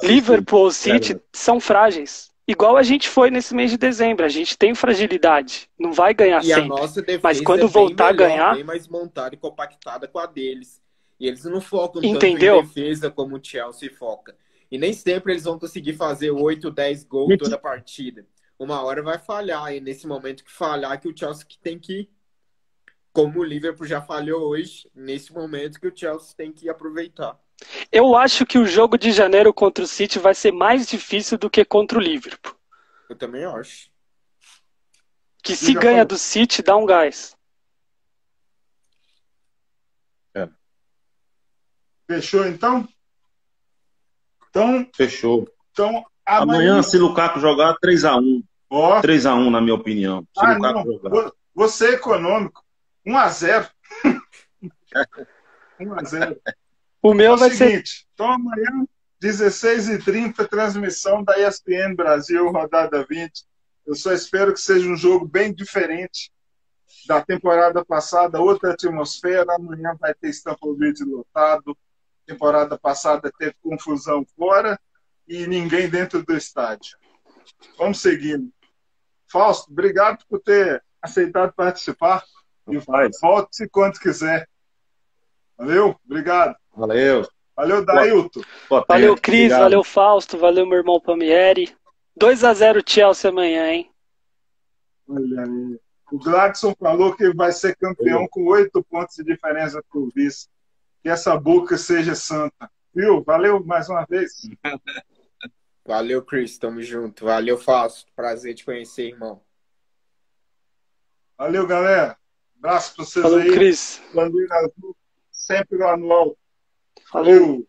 Liverpool e City são frágeis. Igual a gente foi nesse mês de dezembro. A gente tem fragilidade. Não vai ganhar sempre. A nossa defesa mas quando voltar a ganhar... bem mais montada e compactada com a deles. E eles não focam Entendeu? tanto em defesa como o Chelsea foca. E nem sempre eles vão conseguir fazer 8, 10 gols toda a partida. Uma hora vai falhar. E nesse momento que falhar, que o Chelsea tem que... Como o Liverpool já falhou hoje, nesse momento que o Chelsea tem que aproveitar. Eu acho que o jogo de janeiro contra o City vai ser mais difícil do que contra o Liverpool. Eu também acho. Que se ganha do City, dá um gás. Fechou, então? Fechou. Então, amanhã, se Lukaku jogar, 3-1. 3-1, na minha opinião. Se Lukaku jogar. Vou ser econômico. 1-0. 1-0. O meu vai seguinte, ser... Então, amanhã, 16h30, transmissão da ESPN Brasil, rodada 20. Eu só espero que seja um jogo bem diferente da temporada passada, outra atmosfera. Amanhã vai ter Stamford Bridge lotado. Temporada passada teve confusão fora e ninguém dentro do estádio. Vamos seguindo. Fausto, obrigado por ter aceitado participar. E volte-se quando quiser. Valeu? Obrigado. Valeu, Dailton. Valeu, Cris. Obrigado. Valeu, Fausto. Valeu, meu irmão Palmieri. 2-0 Chelsea amanhã, hein? Olha aí. O Gladson falou que vai ser campeão com 8 pontos de diferença para o vice. Que essa boca seja santa. Viu? Valeu mais uma vez. Valeu, Cris. Tamo junto. Valeu, Fausto. Prazer te conhecer, irmão. Valeu, galera. Abraço para vocês. Falou, aí. Cris. Bandeira azul, sempre lá no alto. Valeu.